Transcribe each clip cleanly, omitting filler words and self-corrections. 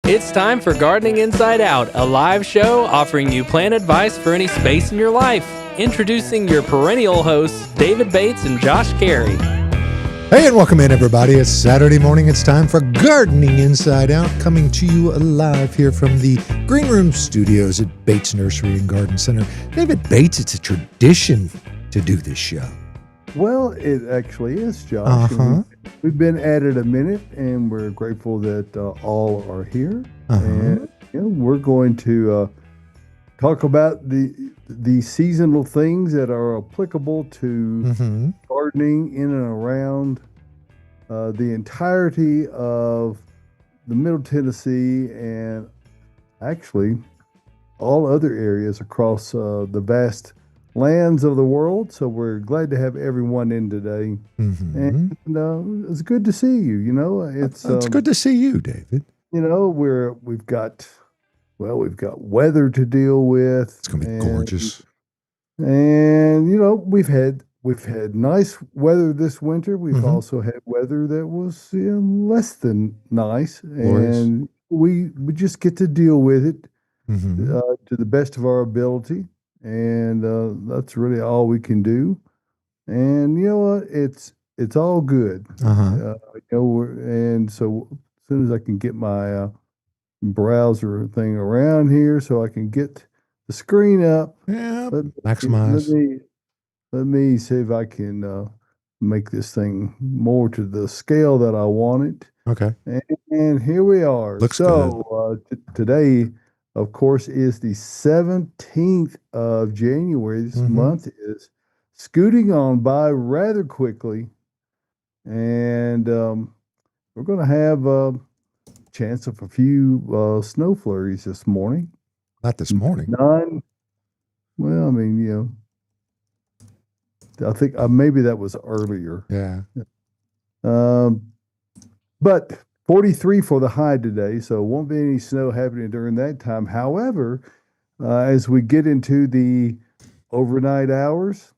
It's time for Gardening Inside Out, a live show offering you plant advice for any space in your life. Introducing your perennial hosts, David Bates and Josh Carey. Hey, and welcome in, everybody. It's Saturday morning. It's time for Gardening Inside Out, coming to you live here from the Green Room Studios at Bates Nursery and Garden Center. David Bates, it's a tradition to do this show. Well, it actually is, Josh. We've been at it a minute, and we're grateful that all are here. And we're going to talk about the seasonal things that are applicable to gardening in and around the entirety of the Middle Tennessee and actually all other areas across the vast lands of the world. So we're glad to have everyone in today, and it's good to see you. You know, it's good to see you, David. You know, we've got weather to deal with. It's gonna be gorgeous, and you know we've had nice weather this winter. We've also had weather that was less than nice, and we just get to deal with it to the best of our ability. And that's really all we can do. And you know what? It's all good. And so as soon as I can get my browser thing around here, so I can get the screen up. Yeah, maximize. Let me see if I can make this thing more to the scale that I want it. Okay. And here we are. Looks good. Today, of course, is the 17th of January. This month is scooting on by rather quickly. And we're going to have a chance of a few snow flurries this morning. Not this morning. None. Well, I mean, you know, I think maybe that was earlier. Yeah. But 43 for the high today, so won't be any snow happening during that time. However, as we get into the overnight hours,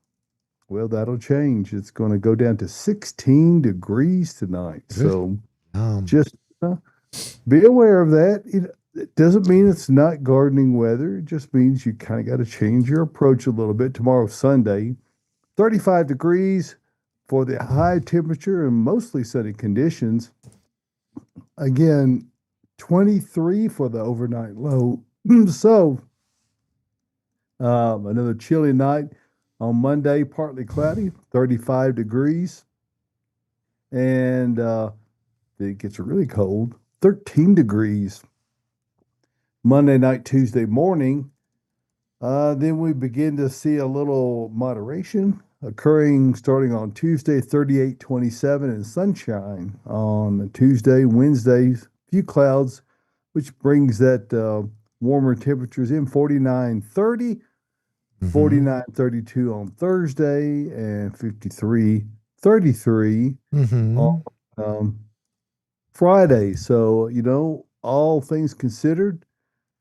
well, that'll change. It's going to go down to 16 degrees tonight. So just be aware of that. It doesn't mean it's not gardening weather. It just means you kind of got to change your approach a little bit. Tomorrow, Sunday, 35 degrees for the high temperature and mostly sunny conditions. Again, 23 for the overnight low. So, another chilly night on Monday, partly cloudy, 35 degrees. And it gets really cold, 13 degrees. Monday night, Tuesday morning, then we begin to see a little moderation occurring starting on Tuesday, 38, 27, and sunshine on Tuesday. Wednesday, few clouds, which brings that warmer temperatures in 49, 30, 49, 32 on Thursday, and 53, 33 on Friday. So, you know, all things considered,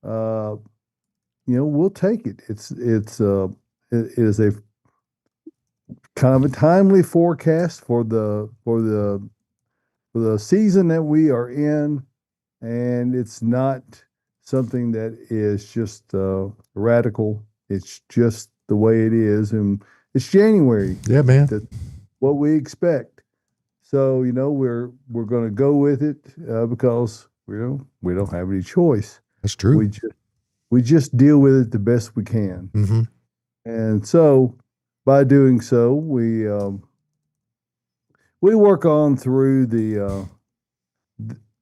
you know, we'll take it. It is a kind of a timely forecast for the season that we are in, and it's not something that is just radical. It's just the way it is, and it's January. Yeah, man. That's what we expect. So you know we're going to go with it because we don't have any choice. That's true. We just deal with it the best we can, and so. By doing so, we work on through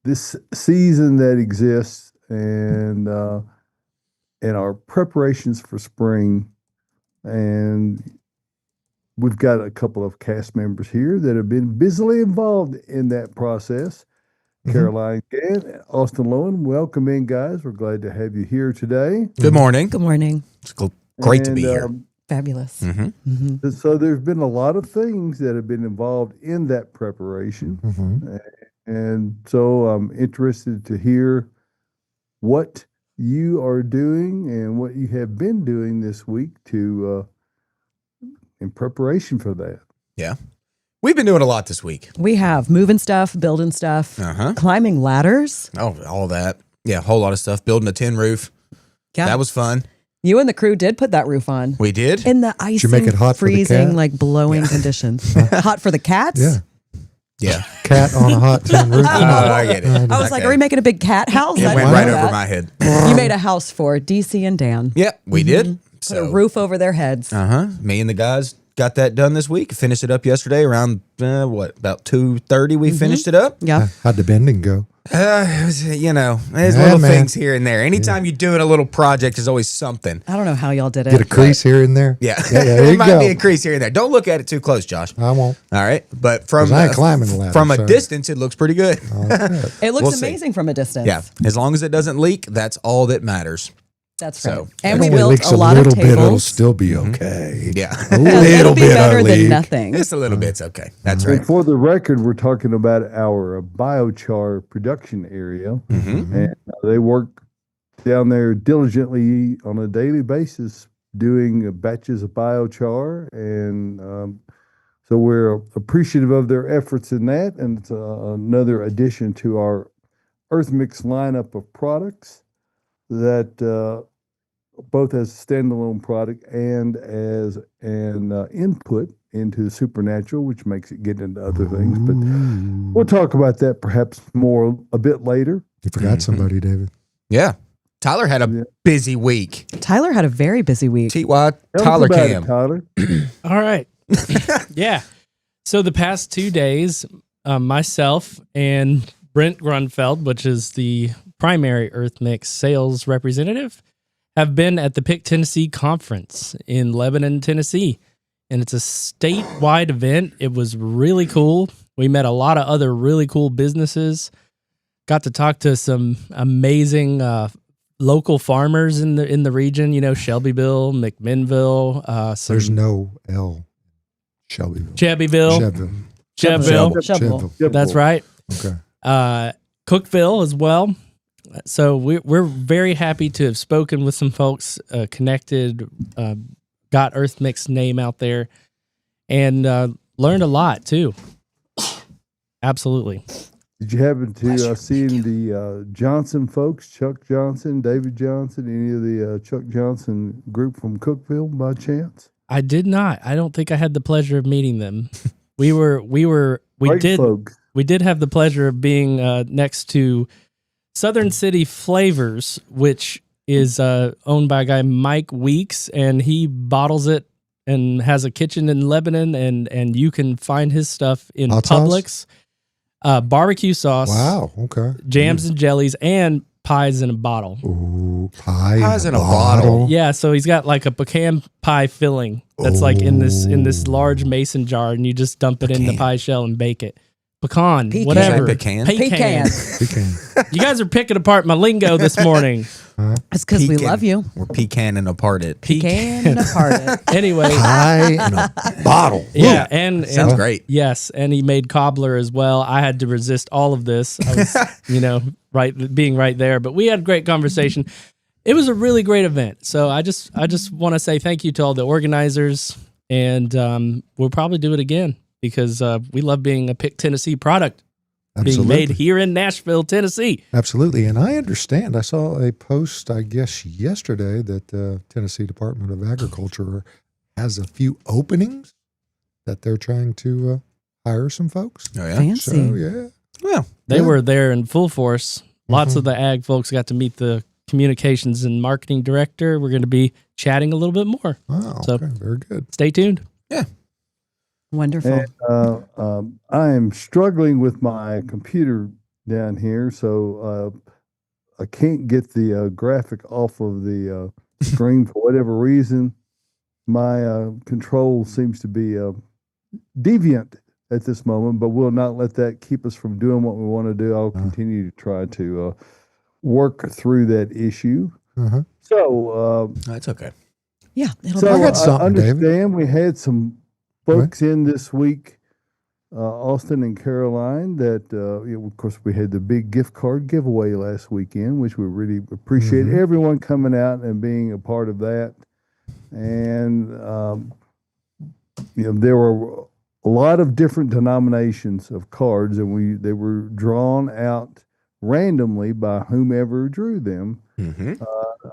this season that exists and our preparations for spring. And we've got a couple of cast members here that have been busily involved in that process. Caroline Gann, Austin Lowen, welcome in, guys. We're glad to have you here today. Good morning. Good morning. It's great to be here. Fabulous. So there's been a lot of things that have been involved in that preparation. And so I'm interested to hear what you are doing and what you have been doing this week to in preparation for that. Yeah. We've been doing a lot this week. We have moving stuff, building stuff, climbing ladders. Oh, all that. Yeah, a whole lot of stuff. Building a tin roof. Yeah. That was fun. You and the crew did put that roof on. We did. In the icing, make it hot for the freezing, cat? like blowing conditions. Hot for the cats? Yeah. Yeah. Cat on a hot tin roof. I get it. I was like, are we making a big cat house? It I went didn't right know over that. my head. You made a house for DC and Dan. Yep, we did. Put a roof over their heads. Me and the guys got that done this week. Finished it up yesterday around about 2:30. We finished it up. Yeah. How'd the bending go? There's Yeah, little man. things here and there. Anytime you're doing a little project, there's always something. I don't know how y'all did it. Get a crease here and there. Yeah, there there you might go. be a crease here and there. Don't look at it too close, Josh. I won't. All right, but from 'Cause I ain't climbing the ladder, from a so- distance, it looks pretty good. It looks We'll see. amazing from a distance. Yeah, as long as it doesn't leak, that's all that matters. That's So, right. If And it we only built leaks a lot of little bit, it'll tables. still be okay. Yeah, A It'll little be bit better of than leak. nothing. just a little bit's okay. That's And right. for the record, we're talking about our biochar production area, and they work down there diligently on a daily basis doing batches of biochar, and so we're appreciative of their efforts in that, and it's another addition to our Earth Mix lineup of products that both as a standalone product and as an input into Supernatural, which makes it get into other things. But we'll talk about that perhaps more a bit later. You forgot somebody, David. Yeah, Tyler had a busy week. Tyler had a very busy week. T.Y. Tell us Tyler about it, Cam. Tyler. All right. Yeah. So the past 2 days, myself and Brent Grunfeld, which is the primary Earth Mix sales representative, have been at the Pick Tennessee Conference in Lebanon, Tennessee. And it's a statewide event. It was really cool. We met a lot of other really cool businesses. Got to talk to some amazing local farmers in the region, Shelbyville, McMinnville, some There's no L. Shelbyville. Chebyville. Cheville. Cheville. That's right. Okay. Cookville as well. So we're very happy to have spoken with some folks, connected, got Earth Mix name out there, and learned a lot too. Absolutely. Did you happen to see the Johnson folks, Chuck Johnson, David Johnson, any of the Chuck Johnson group from Cookville by chance? I did not. I don't think I had the pleasure of meeting them. We Great did folks. we did have the pleasure of being next to Southern City Flavors, which is owned by a guy, Mike Weeks, and he bottles it and has a kitchen in Lebanon, and you can find his stuff in Hot sauce? Publix. Barbecue sauce, Wow. Okay. jams and jellies, and pies in a bottle. Ooh, pie Pies in in a a bottle. bottle. Yeah, so he's got like a pecan pie filling that's like in this large mason jar, and you just dump it in the Pecan. pie shell and bake it. Pecan, Pecan. whatever. Pecan? Pecan. Pecan. You guys are picking apart my lingo this morning. It's because we Pecan. love you. We're pecaning apart it. Pecan apart. Anyway, Pie in a bottle. yeah, and Sounds great. Yes, and he made cobbler as well. I had to resist all of this. I was, being right there. But we had a great conversation. It was a really great event. So I just want to say thank you to all the organizers, and we'll probably do it again because we love being a Pick Tennessee product being made here in Nashville, Tennessee. Absolutely. And I understand. I saw a post, I guess, yesterday that Tennessee Department of Agriculture has a few openings that they're trying to hire some folks. Oh, yeah? Fancy. So, yeah. Well, They Yeah. were there in full force. Lots of the ag folks got to meet the communications and marketing director. We're going to be chatting a little bit more. Wow. So- Okay. Very good. Stay tuned. Wonderful. And I am struggling with my computer down here, so I can't get the graphic off of the screen for whatever reason. My control seems to be deviant at this moment, but we'll not let that keep us from doing what we want to do. I'll continue to try to work through that issue. Uh-huh. So, that's okay. Yeah, it'll so I got I something, David. understand we had some folks in this week, Austin and Caroline, that, of course, we had the big gift card giveaway last weekend, which we really appreciate everyone coming out and being a part of that. And, there were a lot of different denominations of cards, and they were drawn out randomly by whomever drew them. Mm-hmm.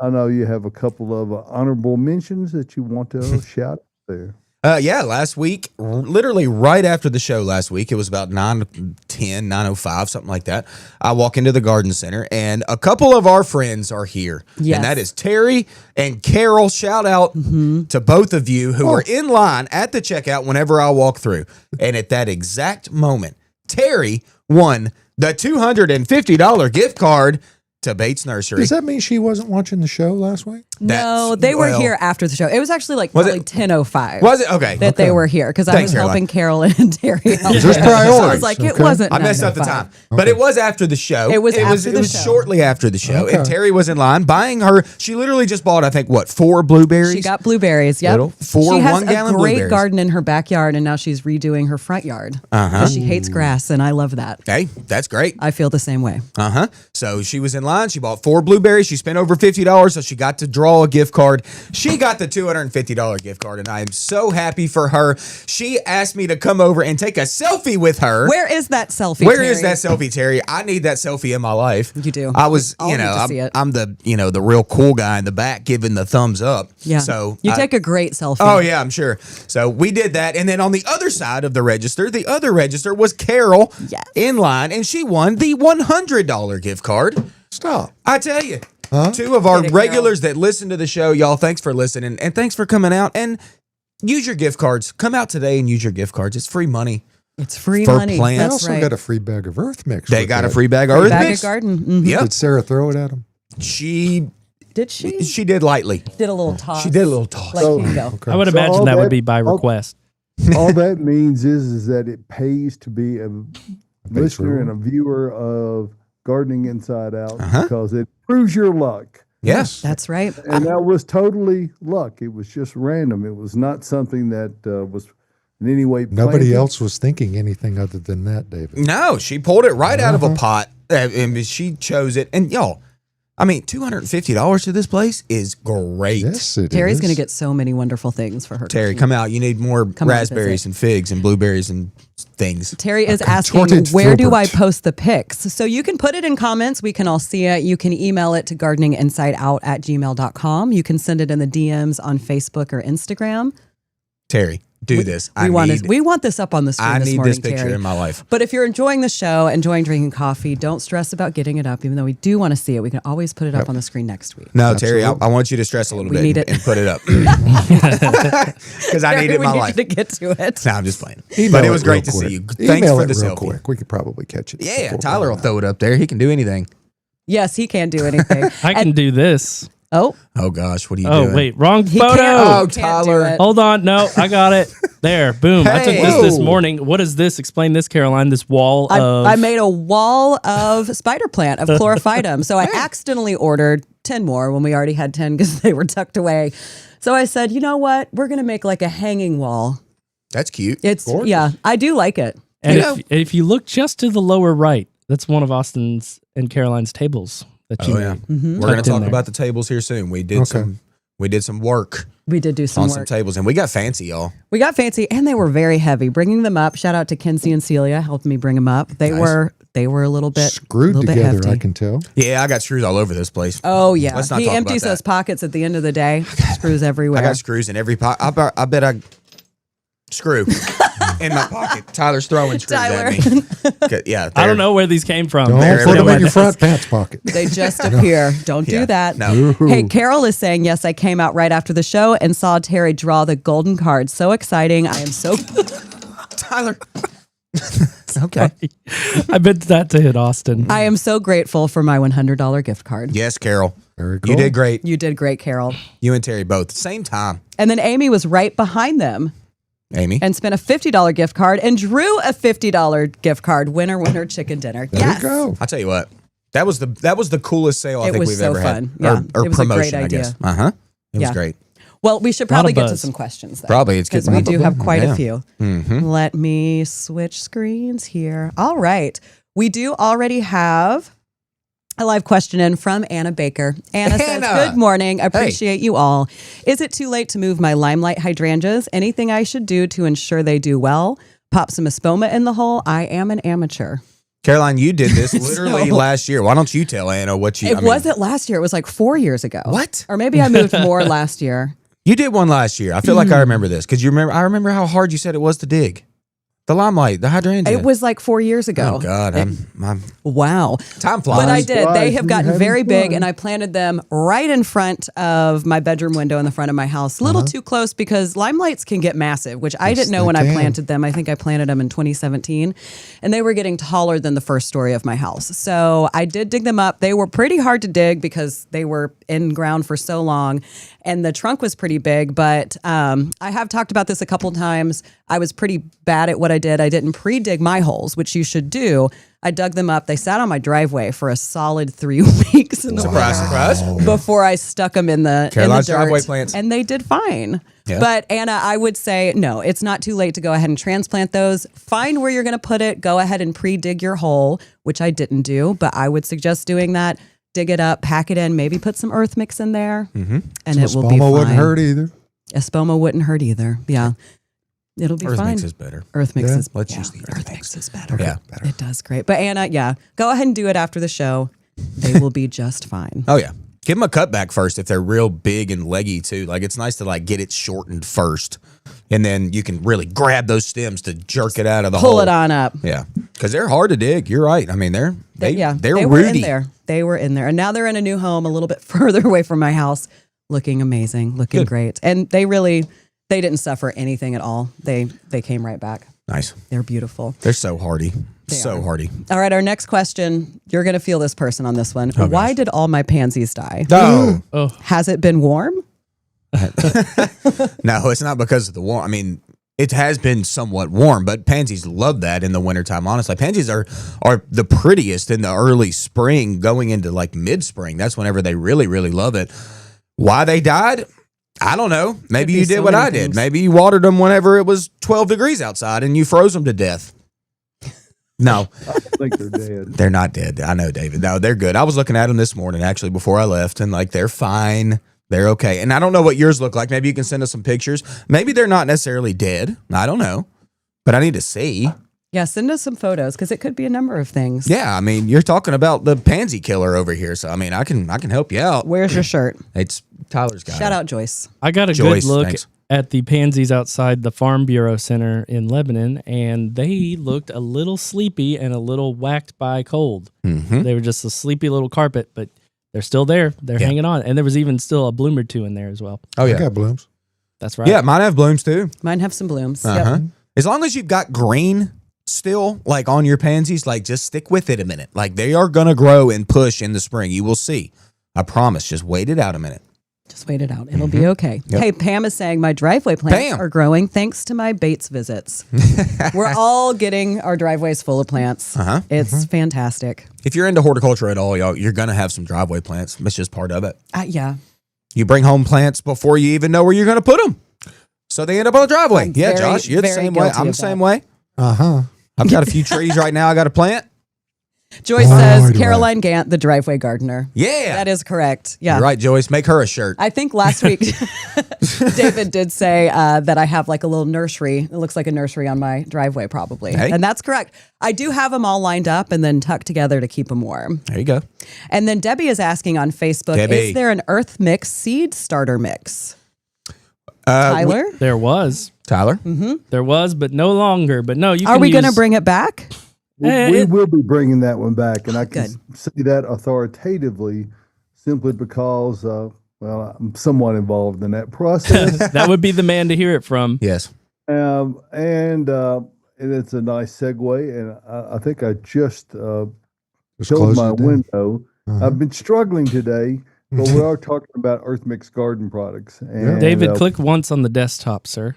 I know you have a couple of honorable mentions that you want to shout out there. Yeah, last week, literally right after the show last week, it was about 9:10, 9:05, something like that. I walk into the garden center and a couple of our friends are here. Yes. And that is Terry and Carol. Shout out to both of you who were in line at the checkout whenever I walk through. And at that exact moment, Terry won the $250 gift card to Bates Nursery. Does that mean she wasn't watching the show last week? No, they were well- here after the show. It was actually like Was probably it- 10:05. Was it? Okay. That they were here because I Thanks, was helping Caroline. Carol and Terry. out. There's So I priorities, was like, it okay. wasn't. I messed up the 9:05. time, but it was after the show. It was after the It was show. shortly after the show, Okay. and Terry was in line buying her. She literally just bought, I think, 4 blueberries. She got blueberries. Yep. Little, 4 she has 1-gallon a great blueberries. garden in her backyard, and now she's redoing her front yard. Because she hates grass, and I love that. Hey, that's great. I feel the same way. So she was in line. She bought 4 blueberries. She spent over $50, so she got to draw a gift card. She got the $250 gift card, and I am so happy for her. She asked me to come over and take a selfie with her. Where is that selfie? Where is Terry? that selfie, Terry? I need that selfie in my life. You do. I was, I'll need to see it. I'm the, the real cool guy in the back giving the thumbs up. Yeah. So you I- take a great selfie. Oh yeah, I'm sure. So we did that, and then on the other side of the other register was Carol Yes. in line, and she won the $100 gift card. Stop. I tell you, 2 of our Get it, Carol. regulars that listen to the show, y'all. Thanks for listening, and thanks for coming out and use your gift cards. Come out today and use your gift cards. It's free money. It's free For money. plants. They That's also right. got a free bag of Earth Mix. They with got a that. free bag of Earth bag Mix. of garden. Mhm. Yep, Did Sarah throw it at him? she Did she? she did lightly. Did a little toss. She did a little toss. Like, So- here you go. Okay. I would So imagine all that that- would be by all- request. All that means is that it pays to be a listener and a viewer of Gardening Inside Out because it proves your luck. Yes. That's right. And that was totally luck. It was just random. It was not something that was in any way Nobody planned. else was thinking anything other than that, David. No, she pulled it right out of a pot, and she chose it. And y'all, I mean, $250 to this place is great. Yes, it Terry's is. going to get so many wonderful things for her. Terry, cooking. come out. You need more Come out and raspberries visit. and figs and blueberries and things. Terry is asking, contorted where do I filbert. post the pics? So you can put it in comments. We can all see it. You can email it to gardeninginsideout@gmail.com. You can send it in the DMs on Facebook or Instagram. Terry, do this. We want this up on the screen I this need morning, this picture Terry. in my life. But if you're enjoying the show, enjoying drinking coffee, don't stress about getting it up. Even though we do want to see it, we can always put it up on the screen next week. No, Terry, I want you to stress a little We bit need and, it. and put it up. Because I need it in we my need life. you to get to it. No, I'm just playing. Email But it was real great to quick. see you. Thanks Email for it the real selfie. quick. We could probably catch it. Yeah, before Tyler will we- throw it up there. He can do anything. Yes, he can't do anything. I can do this. Oh, Oh, gosh. What are you Oh, doing? wait, wrong he photo. can't. Oh, He can't do Tyler. it. Hold on. No, I got it. There. Boom. I took this Hey. morning. What is this? Explain this, Caroline. This wall of. I made a wall of spider plant of chlorophytum. So I accidentally ordered 10 more when we already had 10 because they were tucked away. So I said, you know what? We're going to make like a hanging wall. That's cute. It's, Gorgeous. yeah, I do like it. And You if you look just to the lower right, that's one of Austin's and Caroline's tables that you Oh, yeah. made. Mm-hmm. We're going Tucked to in talk there. about the tables here soon. We did some work We did do some on work. some tables, and we got fancy, y'all. We got fancy and they were very heavy. Bringing them up. Shout out to Kenzie and Celia helping me bring them up. They Nice. were a little bit Screwed little bit together, hefty. I can tell. Yeah, I got screws all over this place. Oh yeah, Let's not he talk about empties that. those pockets at the end of the day. Screws everywhere. I got screws in every pocket. I bet I screw in my pocket. Tyler's throwing screws Tyler. at me. Yeah, I don't know where these came from. Don't There, put them everywhere. in your front pants pocket. They just appear. Don't Yeah, do that. no. Hey, Carol is saying, yes, I came out right after the show and saw Terry draw the golden card. So exciting. I am so Tyler. Okay. I meant that to hit Austin. I am so grateful for my $100 gift card. Yes, Carol. Very cool. You did great. You did great, Carol. You and Terry both. Same time. And then Amy was right behind them Amy. and spent a $50 gift card and drew a $50 gift card. Winner, winner, chicken dinner. There Yes. you go. I'll tell you what. That was the coolest sale I It think was we've so ever fun. had. Yeah, Or it was a great promotion, I guess. idea. Uh-huh. It Yeah. was great. Well, we should Lot probably of get to buzz. some questions then. Probably. It's Because getting we do have quite Yeah. a few. Mm-hmm. Let me switch screens here. All right. We do already have a live question in from Anna Baker. Anna says, Anna. good morning. Appreciate you all. Is it too late to move my limelight hydrangeas? Anything I should do to ensure they do well? Pop some espoma in the hole. I am an amateur. Caroline, you did this literally So- last year. Why don't you tell Anna what you? It wasn't last year. It was like 4 years ago. What? Or maybe I moved more last year. You did one last year. I feel like I remember this because you remember. I remember how hard you said it was to dig. The limelight, the hydrangea. It was like 4 years ago. Oh God, I'm Wow. time flies. But I did. They Surprise, have you gotten having very big, fun. and I planted them right in front of my bedroom window in the front of my house. A little too close because limelights can get massive, which I didn't know they when I can. planted them. I think I planted them in 2017, and they were getting taller than the first story of my house. So I did dig them up. They were pretty hard to dig because they were in ground for so long, and the trunk was pretty big. But I have talked about this a couple times. I was pretty bad at what I did. I didn't pre-dig my holes, which you should do. I dug them up. They sat on my driveway for a solid 3 weeks in the surprise, winter surprise. before I stuck them in the Caroline's in the dirt, driveway plants. and they did fine. Yeah. But Anna, I would say no. It's not too late to go ahead and transplant those. Find where you're going to put it. Go ahead and pre-dig your hole, which I didn't do, but I would suggest doing that. Dig it up, pack it in, maybe put some earth mix in there, and it will be Spoma fine. wouldn't hurt either. Espoma wouldn't hurt either. Yeah, it'll be Earth fine. mix is better. Earth mix Yeah. is Let's yeah, use the earth mix. is better. Yeah. It does great. But Anna, yeah, go ahead and do it after the show. They will be just fine. Oh yeah. Give them a cutback first if they're real big and leggy too. Like it's nice to like get it shortened first, and then you can really grab those stems to jerk it out of the hole. Pull it on up. Yeah, because they're hard to dig. You're right. I mean, they're They were in there. They were in there, and now they're in a new home, a little bit further away from my house, looking amazing, looking Good. great, and they didn't suffer anything at all. They came right back. Nice. They're beautiful. They're so hardy. So are. hardy. All right, our next question. You're going to feel this person on this one. Oh, Why gosh. did all my pansies die? No, Oh, Has it been warm? no, it's not because of the warm. I mean, it has been somewhat warm, but pansies love that in the wintertime. Honestly, pansies are the prettiest in the early spring, going into like mid spring. That's whenever they really, really love it. Why they died? I don't know. Maybe be you did so what many I did. things. Maybe you watered them whenever it was 12 degrees outside and you froze them to death. No, I think they're dead. they're not dead. I know, David. No, they're good. I was looking at them this morning actually before I left, and like they're fine. They're okay. And I don't know what yours look like. Maybe you can send us some pictures. Maybe they're not necessarily dead. I don't know, but I need to see. Yeah, send us some photos because it could be a number of things. Yeah, I mean, you're talking about the pansy killer over here, so I mean, I can help you out. Where's your shirt? It's Tyler's got Shout it. out Joyce. I got a Joyce, good look thanks. at the pansies outside the Farm Bureau Center in Lebanon, and they looked a little sleepy and a little whacked by cold. Mhm. They were just a sleepy little carpet, but they're still there. They're Yeah. hanging on, and there was even still a bloom or two in there as well. Oh I yeah, got blooms. That's right. yeah. Mine have blooms too. Mine have some blooms. Uh-huh. Yep. As long as you've got green still, like on your pansies, like just stick with it a minute. Like they are gonna grow and push in the spring. You will see. I promise. Just wait it out a minute. Just wait it out. It'll be okay. Yep. Hey, Pam is saying my driveway plants Pam. are growing thanks to my Bates visits. We're all getting our driveways full of plants. Uh-huh. It's fantastic. If you're into horticulture at all, y'all, you're gonna have some driveway plants. It's just part of it. Yeah. You bring home plants before you even know where you're gonna put them, so they end up on the driveway. I'm yeah, very, Josh, you're the very same way. guilty I'm the of same that. way. Uh huh. I've got a few trees right now. I got to plant. Joyce Why says do I- Caroline Gant, the driveway gardener. Yeah, That is correct. Yeah. You're right, Joyce. Make her a shirt. I think last week David did say that I have like a little nursery. It looks like a nursery on my driveway, probably. Hey. And that's correct. I do have them all lined up and then tucked together to keep them warm. There you go. And then Debbie is asking on Facebook, Debbie. is there an earth mix seed starter mix? Uh, Tyler? There was. Tyler. There was, but no longer. But no, you Are can we going to use- bring it back? We will be bringing that one back, and I can Good. say that authoritatively simply because, well, I'm somewhat involved in that process. that would be the man to hear it from. Yes. And it's a nice segue, and I think I just Just killed close my it down. window. Uh-huh. I've been struggling today, but we are talking about Earth Mix garden products. And, David, click once on the desktop, sir.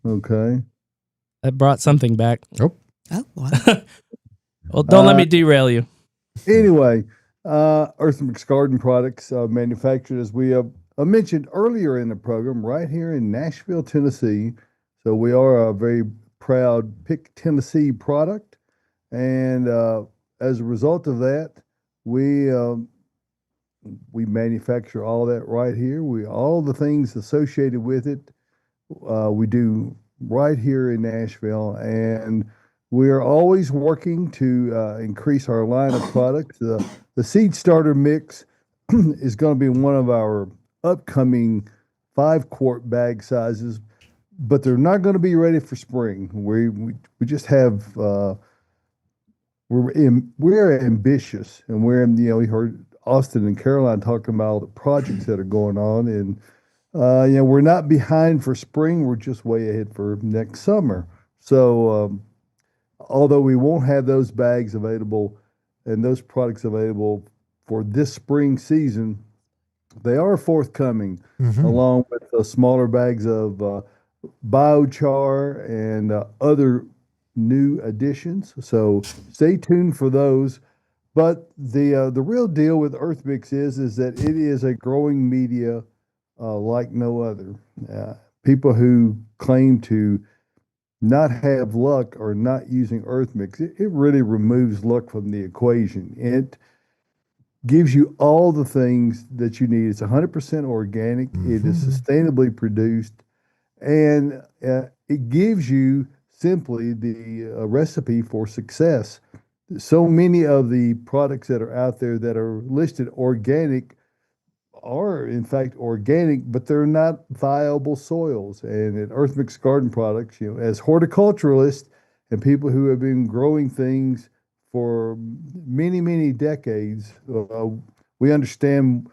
Okay. That brought something back. Oh, wow. Well, don't let me derail you. Anyway, Earth Mix garden products manufactured, as we mentioned earlier in the program, right here in Nashville, Tennessee. So we are a very proud Pick Tennessee product, and as a result of that, we manufacture all that right here. All the things associated with it, we do right here in Nashville, and We are always working to increase our line of products. The seed starter mix is going to be one of our upcoming 5-quart bag sizes, but they're not going to be ready for spring. We just have we're ambitious, and we heard Austin and Caroline talking about all the projects that are going on, and we're not behind for spring. We're just way ahead for next summer. So although we won't have those bags available and those products available for this spring season, they are forthcoming, along with the smaller bags of biochar and other new additions. So stay tuned for those. But the real deal with Earth Mix is that it is a growing media like no other. People who claim to not have luck or not using Earth Mix, it really removes luck from the equation. It gives you all the things that you need. It's 100% organic. It is sustainably produced, and it gives you simply the recipe for success. So many of the products that are out there that are listed organic are in fact organic, but they're not viable soils. And at Earth Mix Garden Products, as horticulturalists and people who have been growing things for many, many decades, we understand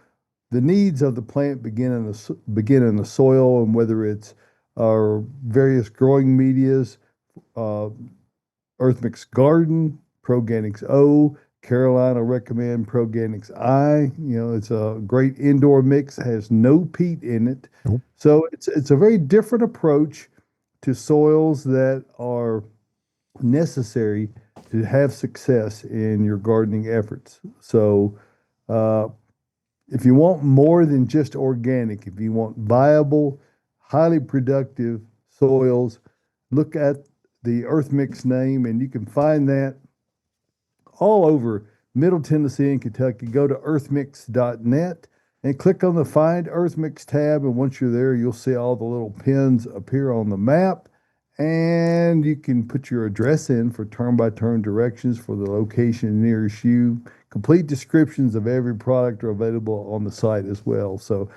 the needs of the plant begin in the soil, and whether it's our various growing medias, Earth Mix Garden, Proganics O, Caroline will recommend Proganics I. It's a great indoor mix, has no peat in it. Nope. So it's a very different approach to soils that are necessary to have success in your gardening efforts. So if you want more than just organic, if you want viable, highly productive soils, look at the Earth Mix name, and you can find that all over Middle Tennessee and Kentucky. Go to earthmix.net and click on the Find Earth Mix tab. And once you're there, you'll see all the little pins appear on the map. And you can put your address in for turn-by-turn directions for the location nearest you. Complete descriptions of every product are available on the site as well. So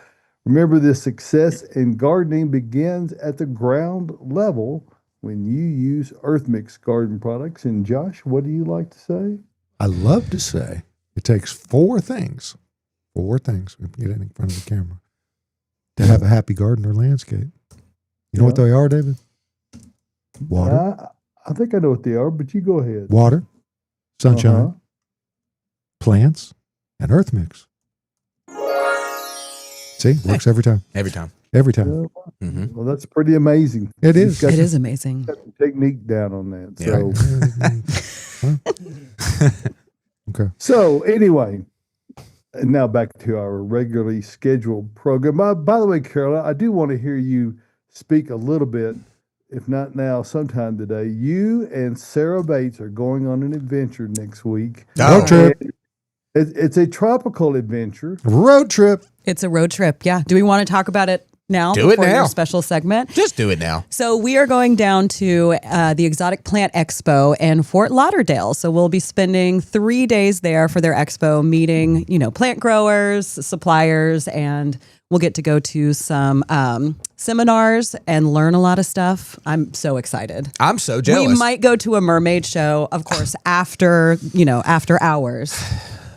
remember, the success in gardening begins at the ground level when you use Earth Mix Garden Products. And Josh, what do you like to say? I love to say it takes four things, we can get it in front of the camera, to have a happy garden or landscape. You know what they are, David? Water. I think I know what they are, but you go ahead. Water, sunshine, plants, and Earth Mix. See, works every time. Every time. Every time. Well, that's pretty amazing. It is. It is amazing. Got some technique down on that. Yeah. Okay. So anyway, and now back to our regularly scheduled program. By the way, Caroline, I do want to hear you speak a little bit, if not now, sometime today. You and Sarah Bates are going on an adventure next week. Road trip. It's a tropical adventure. Road trip. It's a road trip. Yeah. Do we want to talk about it now? Do it for now. Your special segment. Just do it now. So we are going down to the Exotic Plant Expo in Fort Lauderdale. So we'll be spending 3 days there for their expo, meeting, plant growers, suppliers, and we'll get to go to some seminars and learn a lot of stuff. I'm so excited. I'm so jealous. We might go to a mermaid show, of course, after hours.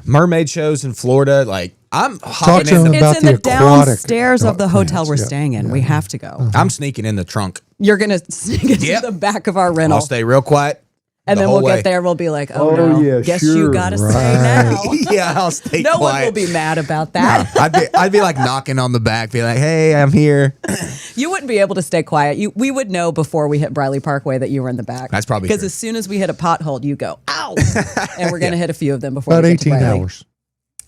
Mermaid shows in Florida, I'm hopping to in them the, about It's in the the aquatic downstairs of the hotel plants. we're Yeah. staying in. Yeah. We have to go. I'm sneaking in the trunk. You're going to sneak into Yep. the back of our rental. I'll stay real quiet. And the then whole we'll way. get there. We'll be like, oh, Oh, no. yeah, Guess sure. you got to stay Right. now. Yeah, I'll stay No one quiet. will be mad about that. I'd be like knocking on the back, be like, "Hey, I'm here." You wouldn't be able to stay quiet. We would know before we hit Briley Parkway that you were in the back. That's probably because true. as soon as we hit a pothole, you go, ow. And we're going to hit a few of them before About we get to 18 Briley. hours.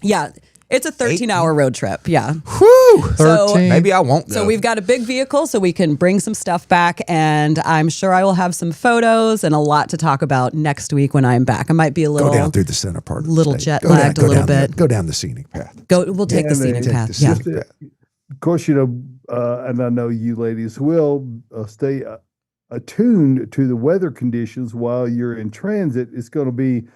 Yeah. It's a 13-hour road trip. Yeah. Whew. So- 13. Maybe I won't go. So we've got a big vehicle so we can bring some stuff back, and I'm sure I will have some photos and a lot to talk about next week when I'm back. I might be a Go down little through the center part of the little state. jet Go down- lagged a go little down the- bit. Go down the scenic path. we'll take the Yeah, scenic take path. the Yeah. scenic- Of course, and I know you ladies will stay attuned to the weather conditions while you're in transit. It's going to be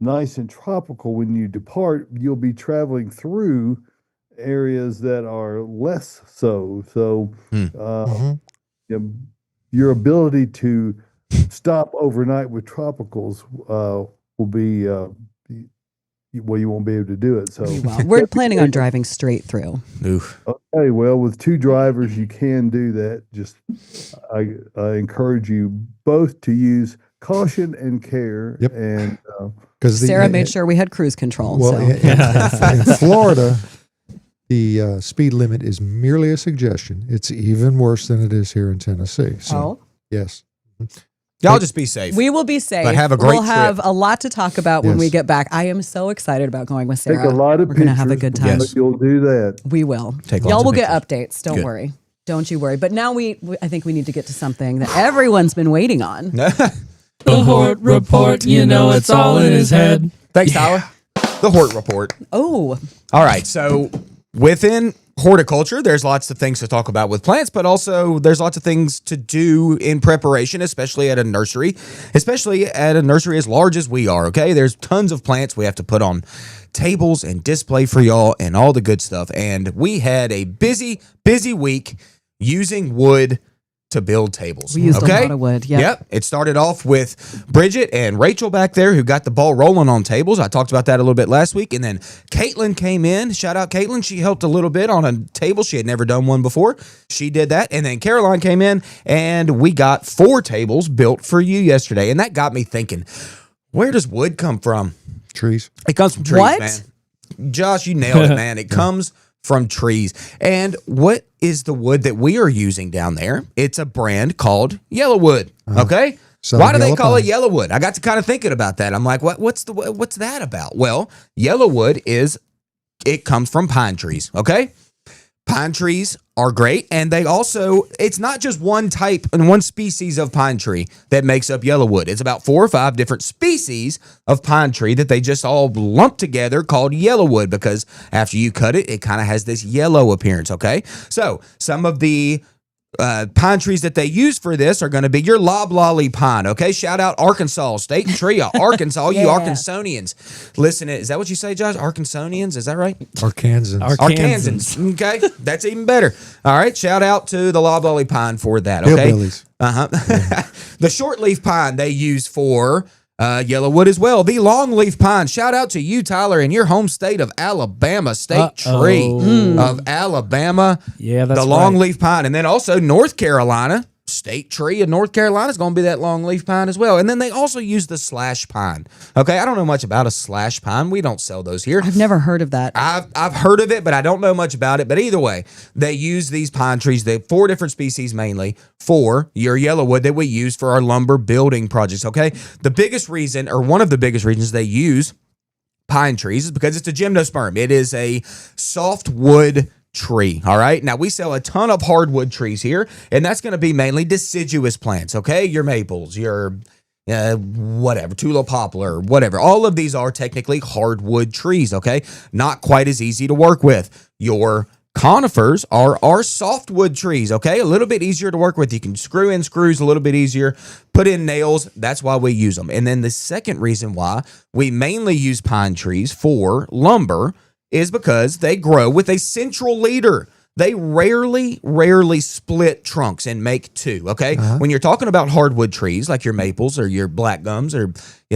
nice and tropical. When you depart, you'll be traveling through areas that are less so. So, you know, your ability to stop overnight with tropicals will be well, you won't be able to do it. So we're planning on driving straight through. Oof. okay, well, with 2 drivers, you can do that. Just I encourage you both to use caution and care. Yep. And Because Sarah made sure we had cruise control. Well, so. in Florida, the speed limit is merely a suggestion. It's even worse than it is here in Tennessee. So, yes. Y'all just be safe. We will be safe. But have a great We'll have trip. a lot to talk about when we Yes. get back. I am so excited about going with take Sarah. a lot of We're pictures. going to have a good time. Yes. You'll do that. We will. Take lots Y'all of will get pictures. updates. Don't Good. worry. Don't you worry. But now I think we need to get to something that everyone's been waiting on. The Hort Report, you know it's all in his head. Thanks, Tyler. The Hort Report. Oh, All right. So within horticulture, there's lots of things to talk about with plants, but also there's lots of things to do in preparation, especially at a nursery as large as we are. Okay. There's tons of plants we have to put on tables and display for y'all and all the good stuff. And we had a busy week using wood to build tables. we used a lot of wood. Yep. It started off with Bridget and Rachel back there who got the ball rolling on tables. I talked about that a little bit last week. And then Caitlin came in. Shout out Caitlin. She helped a little bit on a table. She had never done one before. She did that. And then Caroline came in and we got 4 tables built for you yesterday. And that got me thinking, where does wood come from? Trees. It comes from trees, What? man. Josh, you nailed it, man. It comes from trees. And what is the wood that we are using down there? It's a brand called Yellowwood. Okay. Southern Why do they yellow call it pine. Yellowwood? I got to kind of thinking about that. I'm like, what's that about? Well, Yellowwood it comes from pine trees. Okay. Pine trees are great. And it's not just one type and one species of pine tree that makes up Yellowwood. It's about 4 or 5 different species of pine tree that they just all lump together called Yellowwood because after you cut it, it kind of has this yellow appearance. Okay. So some of the pine trees that they use for this are going to be your loblolly pine. Okay. Shout out Arkansas State Tree, Arkansas, you Yeah. Arkansonians. Listen, is that what you say, Josh? Arkansonians? Is that right? Arkansans. Arkansans. Okay. That's even better. All right. Shout out to the loblolly pine for that. Okay. Hillbillies. The shortleaf pine they use for Yellowwood as well. The longleaf pine. Shout out to you, Tyler, in your home state of Alabama, state tree of Alabama. Yeah, that's the right. longleaf pine. And then also North Carolina, state tree of North Carolina is going to be that longleaf pine as well. And then they also use the slash pine. Okay, I don't know much about a slash pine. We don't sell those here. I've never heard of that. I've heard of it, but I don't know much about it. But either way, they use these pine trees, 4 different species mainly, for your Yellowwood that we use for our lumber building projects, okay? The biggest reason, or one of the biggest reasons they use pine trees is because it's a gymnosperm. It is a softwood tree, all right? Now, we sell a ton of hardwood trees here, and that's going to be mainly deciduous plants, okay? Your maples, your whatever, tulip poplar, whatever. All of these are technically hardwood trees, okay? Not quite as easy to work with. Your conifers are our softwood trees, okay? A little bit easier to work with. You can screw in screws a little bit easier, put in nails. That's why we use them. And then the second reason why we mainly use pine trees for lumber is because they grow with a central leader. They rarely split trunks and make 2, okay? When you're talking about hardwood trees, like your maples or your black gums or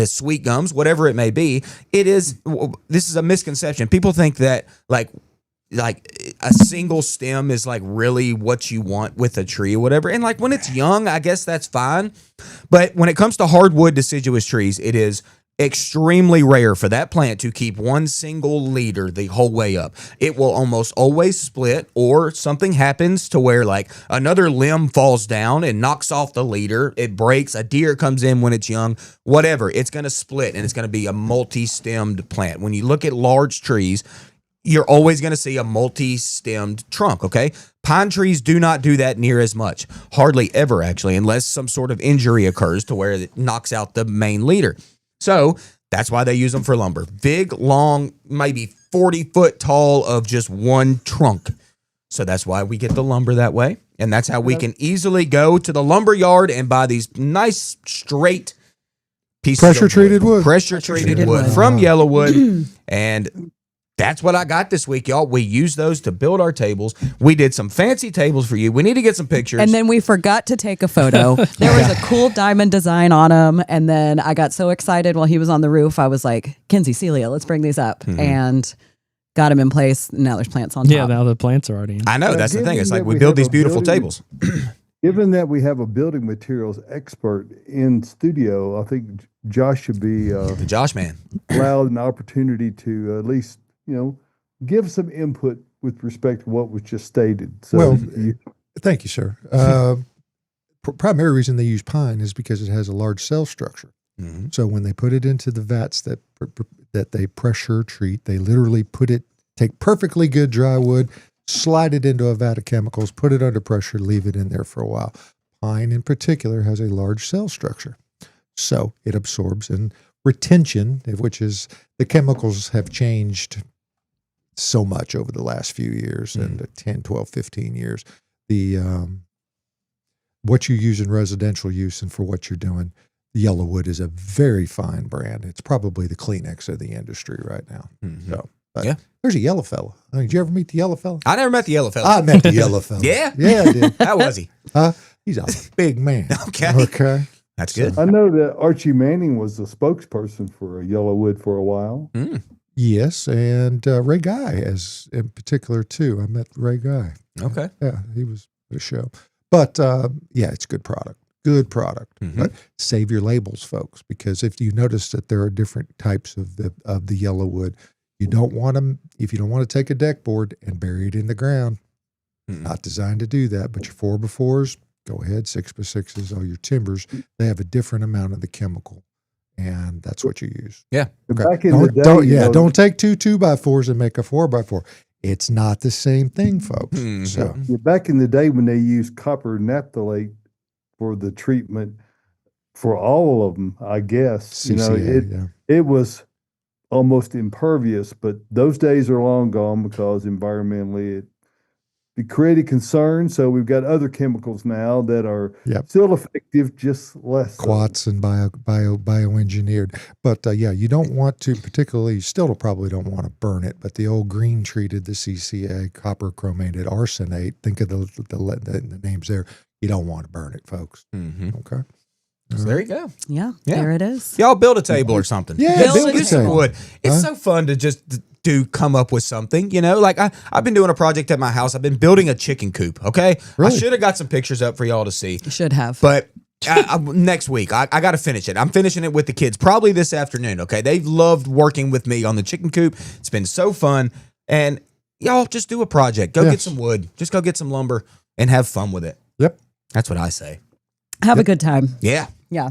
sweet gums, whatever it may be, this is a misconception. People think that like a single stem is like really what you want with a tree or whatever. And like when it's young, I guess that's fine. But when it comes to hardwood deciduous trees, it is extremely rare for that plant to keep one single leader the whole way up. It will almost always split, or something happens to where like another limb falls down and knocks off the leader. It breaks, a deer comes in when it's young, whatever. It's going to split and it's going to be a multi-stemmed plant. When you look at large trees, you're always going to see a multi-stemmed trunk, okay? Pine trees do not do that near as much. Hardly ever, actually, unless some sort of injury occurs to where it knocks out the main leader. So that's why they use them for lumber. Big, long, maybe 40-foot tall of just one trunk. So that's why we get the lumber that way. And that's how we can easily go to the lumber yard and buy these nice straight pieces Pressure of treated wood. Pressure treated wood from Yellowwood. And that's what I got this week, y'all. We used those to build our tables. We did some fancy tables for you. We need to get some pictures. And then we forgot to take a photo. There was a cool diamond design on them. And then I got so excited while he was on the roof. I was like, Kenzie, Celia, let's bring these up. And got him in place. Now there's plants on top. Yeah, now the plants are already in. I know, that's the Given thing. It's like that we we build have these a beautiful building- tables. Given that we have a building materials expert in studio, I think Josh should be The Josh man. allowed an opportunity to at least, give some input with respect to what was just stated. So Well, you, Thank you, sir. Primary reason they use pine is because it has a large cell structure. Mhm. So when they put it into the vats that they pressure treat, they literally take perfectly good dry wood, slide it into a vat of chemicals, put it under pressure, leave it in there for a while. Pine in particular has a large cell structure. So it absorbs, and retention, which is the chemicals have changed so much over the last few years and 10, 12, 15 years. The what you use in residential use and for what you're doing, Yellowwood is a very fine brand. It's probably the Kleenex of the industry right now. Mhm. So, but Yeah. there's a yellow fella. Did you ever meet the yellow fella? I never met the yellow fella. I met the yellow fella. Yeah? Yeah, I did. How was he? He's a big man. Okay. Okay. That's good. I know that Archie Manning was the spokesperson for Yellowwood for a while. Mm. Yes, and Ray Guy as in particular too. I met Ray Guy. Okay. Yeah, he was at a show. But yeah, it's good product. Good product. Mhm. But save your labels, folks, because if you notice that there are different types of the Yellowwood, you don't want them. If you don't want to take a deck board and bury it in the ground, not designed to do that. But your 4x4s, go ahead. 6x6s, all your timbers, they have a different amount of the chemical, and that's what you use. Back in the day, Don't take two 2x4s and make a 4x4. It's not the same thing, folks. Mhm. So back in the day when they used copper naphthalate for the treatment for all of them, I guess, CCA, it was almost impervious, but those days are long gone because environmentally it created concern. So we've got other chemicals now that are Yep. still effective, just less so. Quats and bioengineered. But yeah, you don't want to, particularly, you still probably don't want to burn it. But the old green treated, the CCA, copper chromated arsenate, think of the names there. You don't want to burn it, folks. Mhm. Okay. So there you go. Yeah, Yeah. there it is. Y'all build a table or something. Yeah, build a use some table. wood. It's Huh? so fun to just come up with something, Like I've been doing a project at my house. I've been building a chicken coop. Okay, Really? I should have got some pictures up for y'all to see, You should have. but next week I got to finish it. I'm finishing it with the kids probably this afternoon. Okay, they've loved working with me on the chicken coop. It's been so fun, and y'all just do a project. Go Yes. get some wood. Just go get some lumber and have fun with it. Yep. That's what I say. Have a good time. Yeah, Yeah.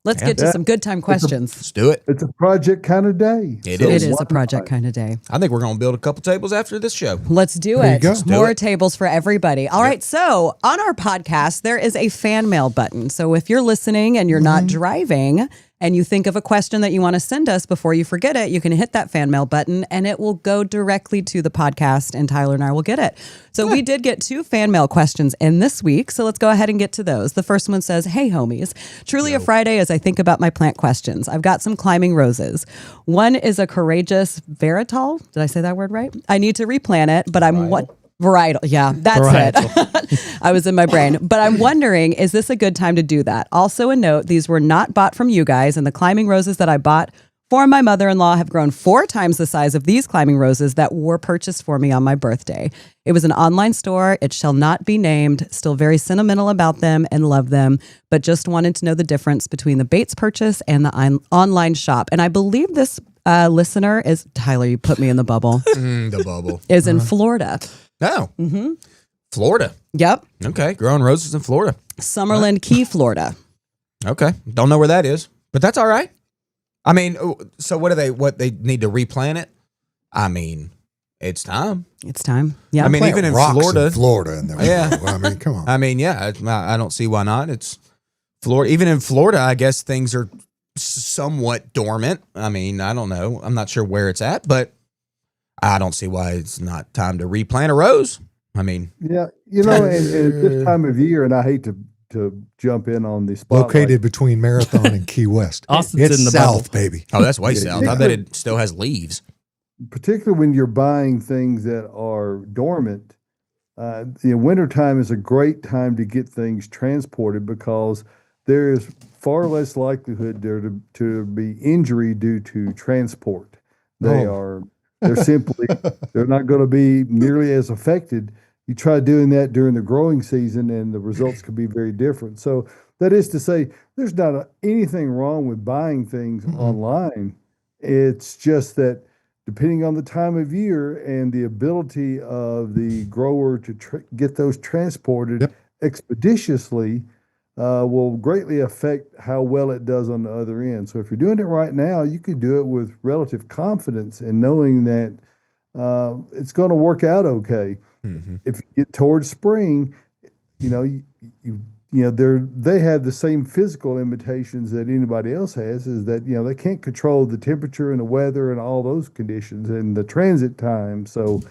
Let's Yeah. get to some good time questions. let's do it. It's a project kind of day. It It is. is why a project not? kind of day. I think we're gonna build a couple tables after this show. Let's do There you it. go. Let's do More it. tables for everybody. All right. So on our podcast, there is a fan mail button. So if you're listening and you're not driving and you think of a question that you want to send us before you forget it, you can hit that fan mail button and it will go directly to the podcast and Tyler and I will get it. So we did get 2 fan mail questions in this week. So let's go ahead and get to those. The first one says, "Hey homies, truly a Friday as I think about my plant questions. I've got some climbing roses. One is a courageous veritol. Did I say that word right? I need to replant it, but I'm what varietal. Yeah, that's it. I was in my brain. But I'm wondering, is this a good time to do that? Also a note, these were not bought from you guys, and the climbing roses that I bought for my mother-in-law have grown 4 times the size of these climbing roses that were purchased for me on my birthday. It was an online store. It shall not be named. Still very sentimental about them and love them, but just wanted to know the difference between the Bates purchase and the online shop. And I believe this listener is, Tyler, you put me in the bubble, The bubble. is in Florida. No. Florida. Yep. Okay. Growing roses in Florida. Summerlin Key, Florida. Okay. Don't know where that is, but that's all right. I mean, so what they need to replant it? I mean, it's time. It's time. Yeah. I mean, Plant even in rocks Florida. in there. Yeah. I mean, come on. I mean, yeah, I don't see why not. It's Florida. Even in Florida, I guess things are somewhat dormant. I mean, I don't know. I'm not sure where it's at, but I don't see why it's not time to replant a rose. I mean, Yeah, and at this time of year, and I hate to jump in on the spotlight. Located between Marathon and Key West. Austin's It's in the south, bubble. baby. oh, that's way Yeah, south. yeah. I bet it still has leaves. Particularly when you're buying things that are dormant. Wintertime is a great time to get things transported because there is far less likelihood there to be injury due to transport. They're not going to be nearly as affected. You try doing that during the growing season and the results could be very different. So that is to say, there's not anything wrong with buying things online. It's just that depending on the time of year and the ability of the grower to get those transported expeditiously will greatly affect how well it does on the other end. So if you're doing it right now, you could do it with relative confidence and knowing that it's going to work out okay. Mm-hmm. If you get towards spring, they have the same physical limitations that anybody else has, is that, they can't control the temperature and the weather and all those conditions and the transit time. So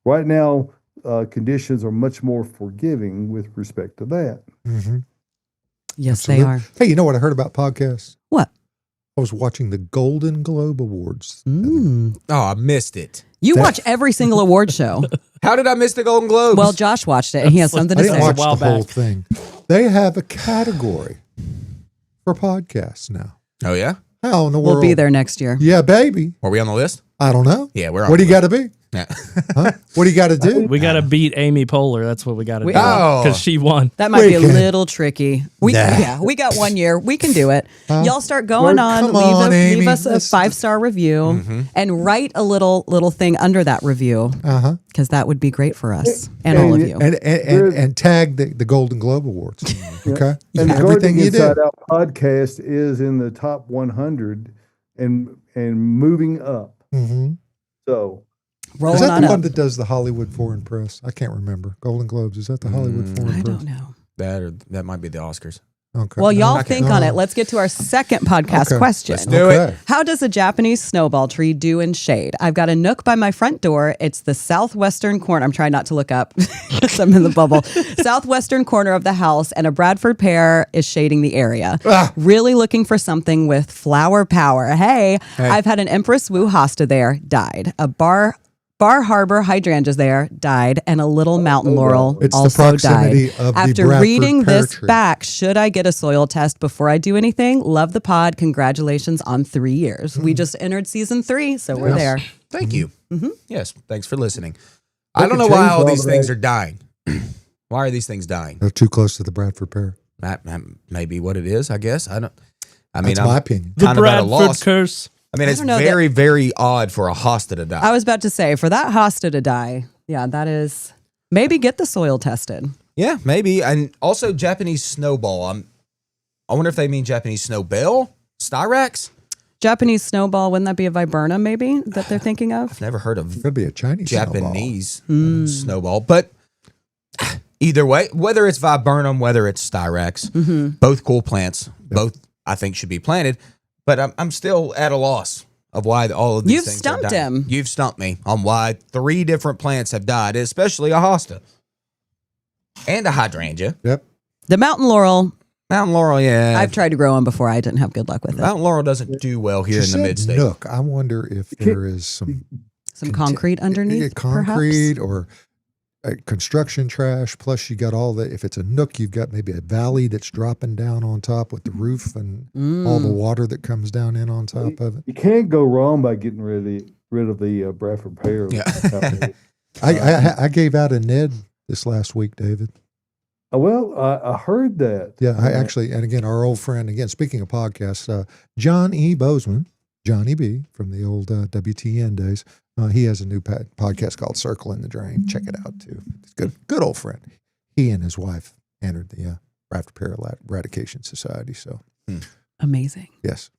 right now, conditions are much more forgiving with respect to that. Mm-hmm. Yes, they are. Hey, you know what I heard about podcasts? What? I was watching the Golden Globe Awards. Mm. Oh, I missed it. You watch every single award show. How did I miss the Golden Globes? Well, Josh watched it, and he has something I to didn't say. watch while the whole back. thing. They have a category for podcasts now. oh yeah, How in the world? We'll be there next year. Yeah, baby. were we on the list? I don't know. Yeah, we're on. What do the you got to be? Yeah. Huh? What do you got to do? We got to beat Amy Poehler. That's what we got to do. Oh. Because she won. That might be a We can- little tricky. We got 1 year. We can do it. Y'all start going Well, on. come on, Leave Amy. us a Let's- 5-star review and write a little thing under that review Uh-huh. because that would be great for us and all of you. And tag the Golden Globe Awards. Okay? And the Everything Gardening you do. Inside Out podcast is in the top 100 and moving up. Mm-hmm. So Rolling Is that on the up. one that does the Hollywood Foreign Press? I can't remember. Golden Globes. Is that the Hollywood Foreign I Press? don't know. that might be the Oscars. Okay. Well, y'all Okay. think on it. Let's get to our second podcast Okay. question. Let's do it. Okay. How does a Japanese snowball tree do in shade? I've got a nook by my front door. It's the southwestern corner. I'm trying not to look up because I'm in the bubble. Southwestern corner of the house, and a Bradford pear is shading the area. Really looking for something with flower power. Hey, I've had an Empress Wu hosta there, died. A Bar Harbor hydrangeas there, died, and a little mountain laurel It's the also proximity died. of the After Bradford reading pear this tree. back, should I get a soil test before I do anything? Love the pod. Congratulations on 3 years. We just entered season 3, so we're Yes. there. Thank you. Mm-hmm. Yes, thanks for listening. They I don't could know why change all all these of things that. are dying. Why are these things dying? They're too close to the Bradford pear. That may be what it is. I guess I don't. I That's mean, my I'm opinion. The kind of at a Bradford loss. curse. I mean, I it's don't know that- very, very odd for a hosta to die. I was about to say, for that hosta to die, yeah, that is, maybe get the soil tested. Yeah, maybe. And also Japanese snowball. I wonder if they mean Japanese snowbell? Styrax? Japanese snowball, wouldn't that be a viburnum maybe that they're thinking of? I've never heard of Could be a Chinese snowball. Japanese snowball. But either way, whether it's viburnum, whether it's Styrax, both cool plants, both I think should be planted. But I'm still at a loss of why all of these You've things stumped are dying. him. You've stumped me on why 3 different plants have died, especially a hosta and a hydrangea. Yep. The mountain laurel, Mountain laurel, yeah. I've tried to grow them before. I didn't have good luck with it. Mountain laurel doesn't do well here She in the said mid-state. Nook. I wonder if there is some Some concrete underneath, concrete perhaps? or construction trash. Plus, you got all the. If it's a nook, you've got maybe a valley that's dropping down on top with the roof and all the water that comes down in on top of it. you can't go wrong by getting rid of the Bradford pear. Yeah. I gave out a Ned this last week, David. Well, I heard that. Yeah, I actually, and again, our old friend, again, speaking of podcasts, John E. Bozeman, Johnny B. from the old WTN days, he has a new podcast called Circle in the Drain. Check it out, too. It's good old friend. He and his wife entered the Bradford Pear Eradication Society. So, Amazing. yes.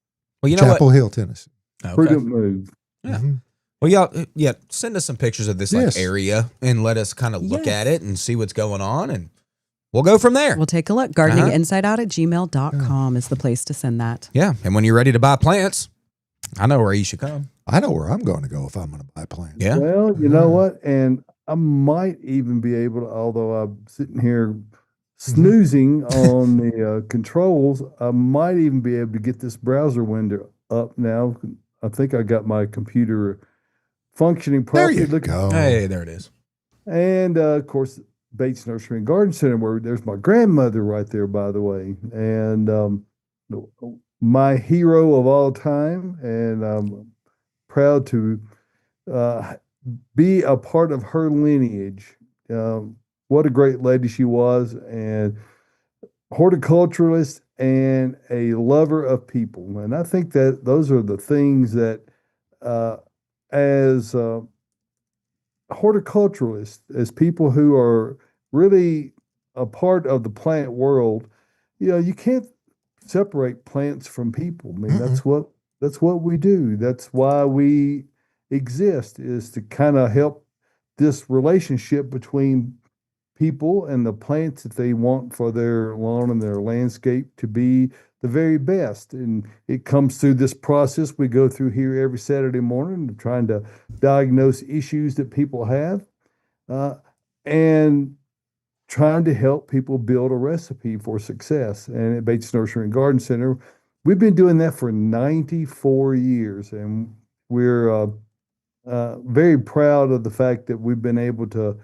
Well, you know Chapel Hill, Tennessee. what? Okay. Prudent move. Yeah. Mhm. Well, yeah, send us some pictures of this Yes. area and let us kind of look Yes. at it and see what's going on, and we'll go from there. We'll take a look. Gardeninginsideout@gmail.com is the place to send that. Yeah, and when you're ready to buy plants, I know where you should come. I know where I'm going to go if I'm going to buy plants. Yeah, Well, you know what? And I might even be able to, although I'm sitting here snoozing on the controls, I might even be able to get this browser window up now. I think I got my computer functioning There properly. you go. Hey, there it is. And of course, Bates Nursery and Garden Center, where there's my grandmother right there, by the way, and my hero of all time. And I'm proud to be a part of her lineage. What a great lady she was, and horticulturalist and a lover of people. And I think that those are the things that, as horticulturalists, as people who are really a part of the plant world, you can't separate plants from people. I mean, that's what we do. That's why we exist, is to kind of help this relationship between people and the plants that they want for their lawn and their landscape to be the very best. And it comes through this process we go through here every Saturday morning, trying to diagnose issues that people have, and trying to help people build a recipe for success. And at Bates Nursery and Garden Center, we've been doing that for 94 years. And we're very proud of the fact that we've been able to,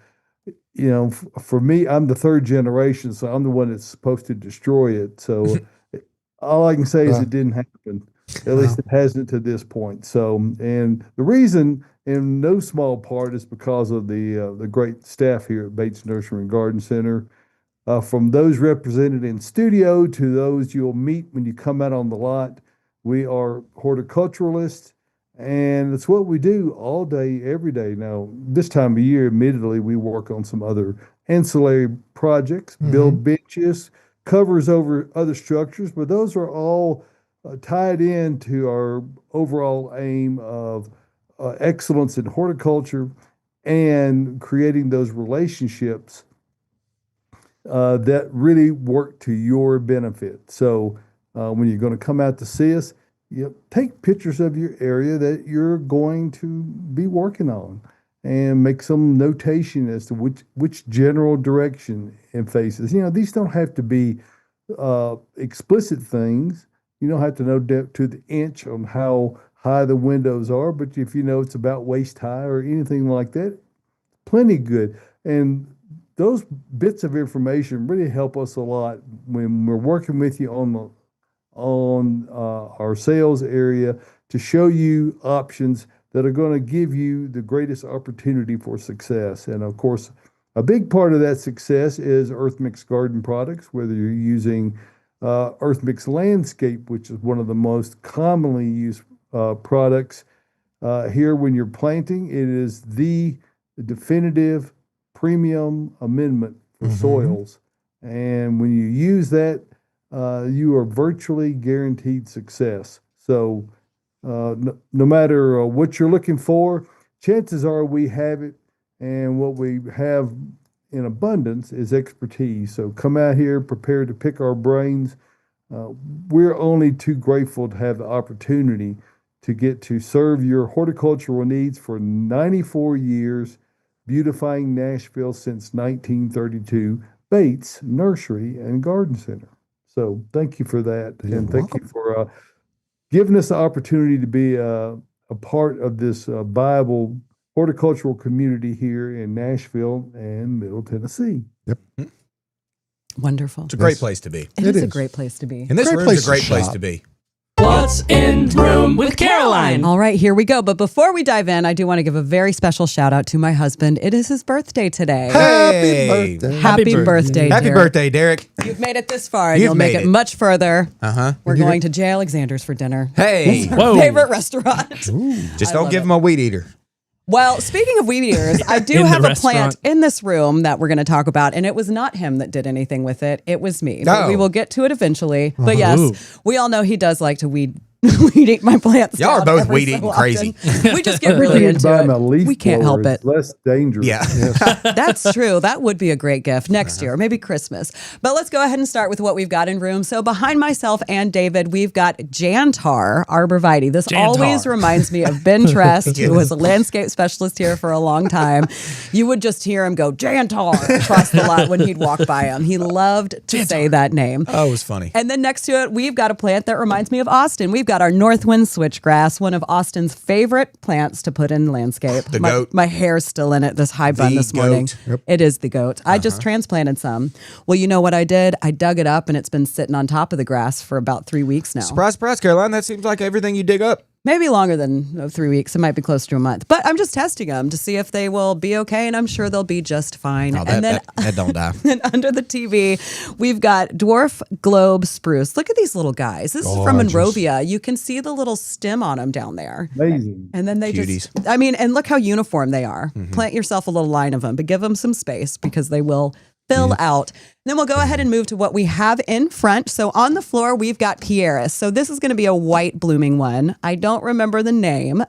for me, I'm the third generation, so I'm the one that's supposed to destroy it. So all I can say is it didn't happen. At least it hasn't to this point. So, and the reason, in no small part, is because of the great staff here at Bates Nursery and Garden Center. From those represented in studio to those you'll meet when you come out on the lot, we are horticulturalists, and it's what we do all day, every day. Now, this time of year, admittedly, we work on some other ancillary projects, build benches, covers over other structures, but those are all tied into our overall aim of excellence in horticulture and creating those relationships that really work to your benefit. So when you're going to come out to see us, take pictures of your area that you're going to be working on, and make some notation as to which general direction it faces. These don't have to be explicit things. You don't have to know to the inch on how high the windows are, but if it's about waist high or anything like that, plenty good. And those bits of information really help us a lot when we're working with you on our sales area, to show you options that are going to give you the greatest opportunity for success. And of course, a big part of that success is EarthMix Garden products, whether you're using EarthMix Landscape, which is one of the most commonly used products here when you're planting. It is the definitive premium amendment for soils. And when you use that, you are virtually guaranteed success. So no matter what you're looking for, chances are we have it. And what we have in abundance is expertise. So come out here prepared to pick our brains. We're only too grateful to have the opportunity to get to serve your horticultural needs for 94 years, beautifying Nashville since 1932, Bates Nursery and Garden Center. So thank you for that. You're and thank welcome. you for giving us the opportunity to be a part of this viable horticultural community here in Nashville and Middle Tennessee. Wonderful. It's a great place to be. It It is a is. great place to be. And this Great room's place a to great place shop. to be. What's in room with Caroline? All right, here we go. But before we dive in, I do want to give a very special shout out to my husband. It is his birthday today. Hey. Happy birthday. Happy birthday, Happy Derek. birthday, Derek. You've made it this far, and You've you'll make made it it. much further. Uh-huh. We're going to J. Alexander's for dinner. Hey. Whoa. Favorite restaurant. Just I don't love give it. him a weed eater. Well, speaking of weed eaters, I do In the have a restaurant. plant in this room that we're going to talk about, and it was not him that did anything with it. It was me. But Oh. we will get to it eventually. But Ooh. yes, we all know he does like to weed weed eat my plants. Y'all are down both every weed so eating often. crazy. We just get really You need to buy them a into leaf it. We can't help blower. it. It's less dangerous. Yeah. That's true. That would be a great gift next year, maybe Christmas. But let's go ahead and start with what we've got in room. So behind myself and David, we've got Jantar arborvitae. This always reminds me of Ben Trest, who was a landscape specialist here for a long time. You would just hear him go, Jantar, across the lot when he'd walk by him. He loved to say that name. Oh, it was funny. And then next to it, we've got a plant that reminds me of Austin. We've got our Northwind switchgrass, one of Austin's favorite plants to put in landscape. The my, goat. My hair's still in it, this high bun The this morning. goat. Yep. It is the goat. I just transplanted some. Well, you know what I did? I dug it up and it's been sitting on top of the grass for about 3 weeks now. Surprise, surprise, Caroline. That seems like everything you dig up. Maybe longer than 3 weeks. It might be close to a month. But I'm just testing them to see if they will be okay, and I'm sure they'll be just fine. Oh, And then that don't die. and under the TV, we've got dwarf globe spruce. Look at these little guys. This is from Gorgeous. Monrovia. You can see the little stem on them down there. Amazing. And then they just, I mean, and look how uniform they are. Plant yourself a little line of them, but give them some space because they will fill out. And then we'll go ahead and move to what we have in front. So on the floor, we've got Pieris. So this is going to be a white blooming one. I don't remember the name,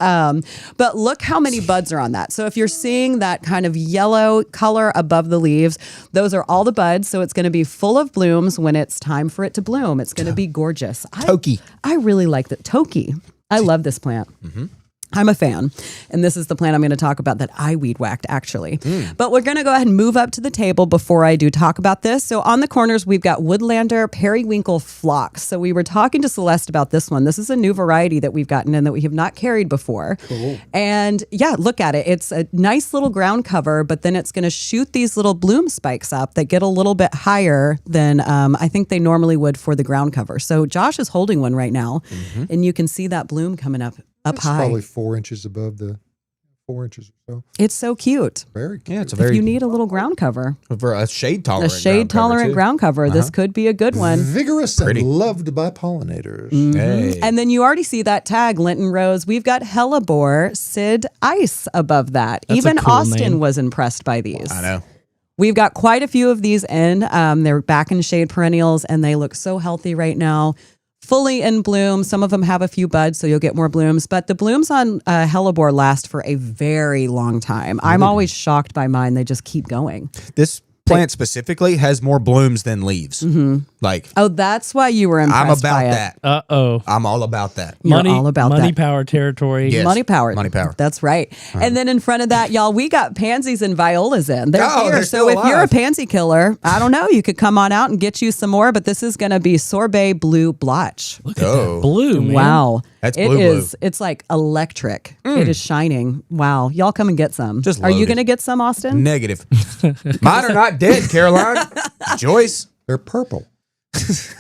but look how many buds are on that. So if you're seeing that kind of yellow color above the leaves, those are all the buds. So it's going to be full of blooms when it's time for it to bloom. It's going to be gorgeous. Toki. I really like the Toki. I love this plant. I'm a fan. And this is the plant I'm going to talk about that I weed whacked, actually. But we're going to go ahead and move up to the table before I do talk about this. So on the corners, we've got Woodlander Periwinkle Phlox. So we were talking to Celeste about this one. This is a new variety that we've gotten in that we have not carried before. Cool. And yeah, look at it. It's a nice little ground cover, but then it's going to shoot these little bloom spikes up that get a little bit higher than I think they normally would for the ground cover. So Josh is holding one right now, and you can see that bloom coming up It's high. probably 4 inches above the 4 inches or so. It's so cute. Very cute. Yeah, it's a If very you need a little ground cover, for a shade tolerant. a shade tolerant ground cover, this could be a good one. Vigorous Pretty. and loved by pollinators. Hey. And then you already see that tag, Linton Rose. We've got Hellebore Sid Ice above that. That's a Even cool Austin name. was impressed by these. I know. We've got quite a few of these in. They're back in shade perennials, and they look so healthy right now. Fully in bloom. Some of them have a few buds, so you'll get more blooms. But the blooms on Hellebore last for a very long time. I'm always shocked by mine. They just keep going. This plant specifically has more blooms than leaves. Like, Oh, that's why you were impressed I'm about by it. that. Uh-oh. I'm all about that. You're all about money that. power territory. Yes. Money power. Money power. That's right. And then in front of that, y'all, we got pansies and violas in. They're Oh, here. they're So still if you're a alive. pansy killer, I don't know, you could come on out and get you some more, but this is going to be Sorbet Blue Blotch. Look at Oh. that blue, man. Wow. That's It blue, is. It's like electric. It is shining. Wow. Y'all come and get some. Just Are you loaded. going to get some, Austin? Negative. Mine are not dead, Caroline. Joyce. They're purple.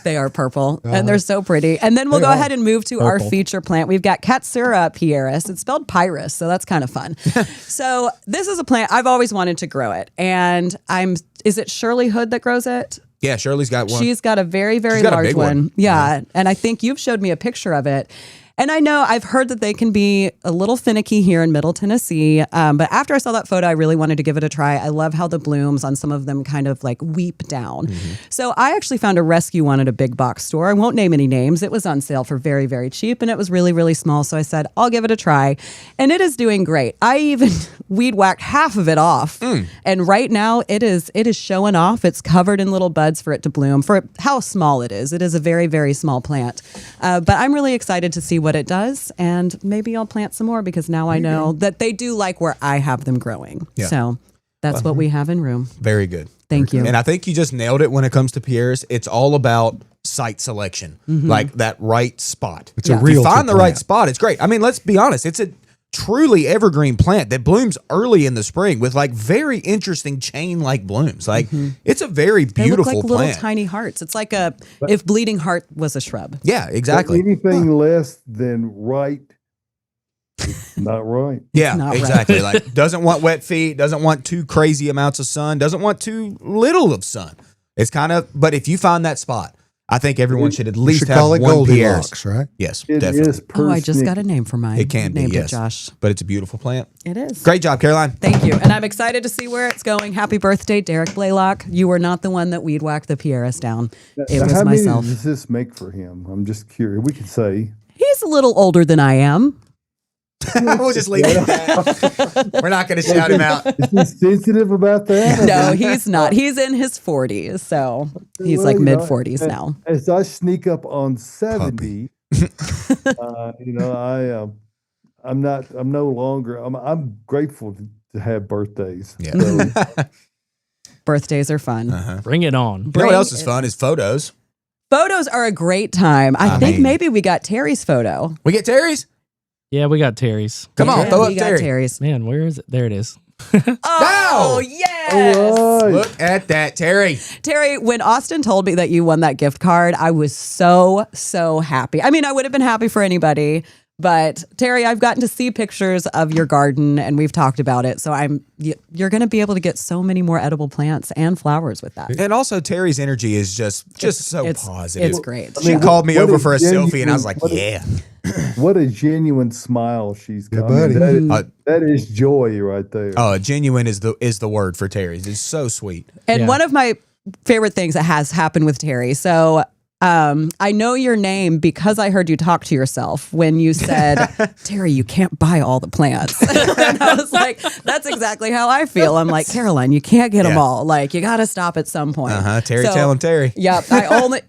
They are purple and they're so pretty. And then we'll They go are. ahead and move to our feature plant. We've got Katsura pieris. It's spelled Pyrus, so that's kind of fun. So this is a plant I've always wanted to grow it. And is it Shirley Hood that grows it? Yeah, Shirley's got one. She's got a very, very She's got a large big one. one. Yeah. And I think you've showed me a picture of it. And I know I've heard that they can be a little finicky here in Middle Tennessee. But after I saw that photo, I really wanted to give it a try. I love how the blooms on some of them kind of like weep down. So I actually found a rescue one at a big box store. I won't name any names. It was on sale for very, very cheap and it was really, really small. So I said, I'll give it a try. And it is doing great. I even weed whacked half of it off. And right now it is showing off. It's covered in little buds for it to bloom for how small it is. It is a very, very small plant. But I'm really excited to see what it does. And maybe I'll plant some more because now I know that they do like where I have them growing. Yeah. So that's what we have in room. Very good. Thank you. And I think you just nailed it when it comes to Pierre's. It's all about site selection, like that right spot. It's a Yeah. If you realtor find the right plant. spot, it's great. I mean, let's be honest. It's a truly evergreen plant that blooms early in the spring with like very interesting chain-like blooms. Like it's a very They look beautiful like little plant. tiny hearts. It's like if bleeding heart was a shrub. Yeah, But exactly. anything less than right, it's not right. Yeah, not right. exactly. Like doesn't want wet feet, doesn't want too crazy amounts of sun, doesn't want too little of sun. It's kind of, but if you find that spot, I think everyone should at You least should have call it one Pierre's. Goldilocks, right? Yes, It definitely. is Oh, I just got a persnickety. name for mine. It can be, Named yes. it Josh. But it's a beautiful plant. It is. Great job, Caroline. Thank you. And I'm excited to see where it's going. Happy birthday, Derek Blaylock. You were not the one that weed whacked the Pieris down. It Now, was how myself. many does this make for him? I'm just curious. We could say He's a little older than I am. We'll just leave it at that. We're not going to shout him out. Is he sensitive about that? No, he's not. He's in his 40s, so he's Well, like you know, mid 40s and now. As I sneak up on 70, I'm no longer. I'm grateful to have birthdays. Yeah. So, Birthdays are fun. Bring it on. You know what Bring else is fun is photos. Photos are a great time. I think mean- maybe we got Terry's photo. We get Terry's? Yeah, we got Terry's. Come on, Yeah, throw we up got Terry. Terry's. Man, where is it? There it is. Oh, Wow. yes. all right. Look at that, Terry. Terry, when Austin told me that you won that gift card, I was so happy. I mean, I would have been happy for anybody, but Terry, I've gotten to see pictures of your garden and we've talked about it. So you're going to be able to get so many more edible plants and flowers with that. And also, Terry's energy is just so It's positive. It's great. She called me What over a for a selfie, and I was like, genuine- yeah. What a genuine smile she's Yeah, got. buddy. That is joy right there. Genuine is the word for Terry's. It's so sweet. And Yeah. one of my favorite things that has happened with Terry. So I know your name because I heard you talk to yourself when you said, Terry, you can't buy all the plants. And I was like, that's exactly how I feel. I'm like, Caroline, you can't get them Yeah. all. Like, you got to stop at some point. Terry, So, tell him Terry. Yep.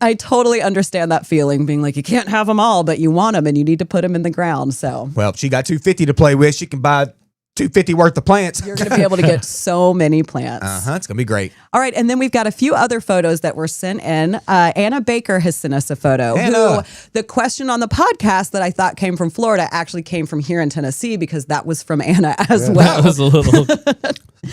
I totally understand that feeling being like, you can't have them all, but you want them and you need to put them in the ground. So Well, she got $250 to play with. She can buy $250 worth of plants. you're going to be able to get so many plants. It's gonna be great. All right, and then we've got a few other photos that were sent in. Anna Baker has sent us a photo. Anna. Who, the question on the podcast that I thought came from Florida actually came from here in Tennessee because that was from Anna as That well. was a little,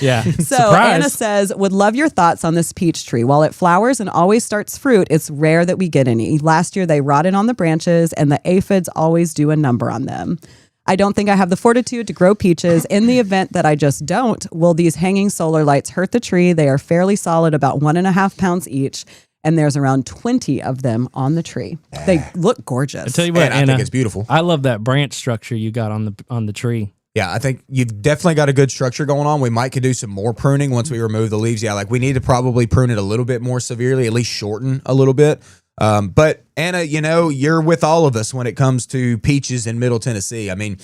yeah. So Surprise. Anna says, would love your thoughts on this peach tree. While it flowers and always starts fruit, it's rare that we get any. Last year they rotted on the branches and the aphids always do a number on them. I don't think I have the fortitude to grow peaches. In the event that I just don't, will these hanging solar lights hurt the tree? They are fairly solid, about 1.5 pounds each, and there's around 20 of them on the tree. They look gorgeous. I tell you what, And I Anna, think it's beautiful. I love that branch structure you got on the tree. Yeah, I think you've definitely got a good structure going on. We might could do some more pruning once we remove the leaves. Yeah, like we need to probably prune it a little bit more severely, at least shorten a little bit. But Anna, you're with all of us when it comes to peaches in Middle Tennessee. I mean,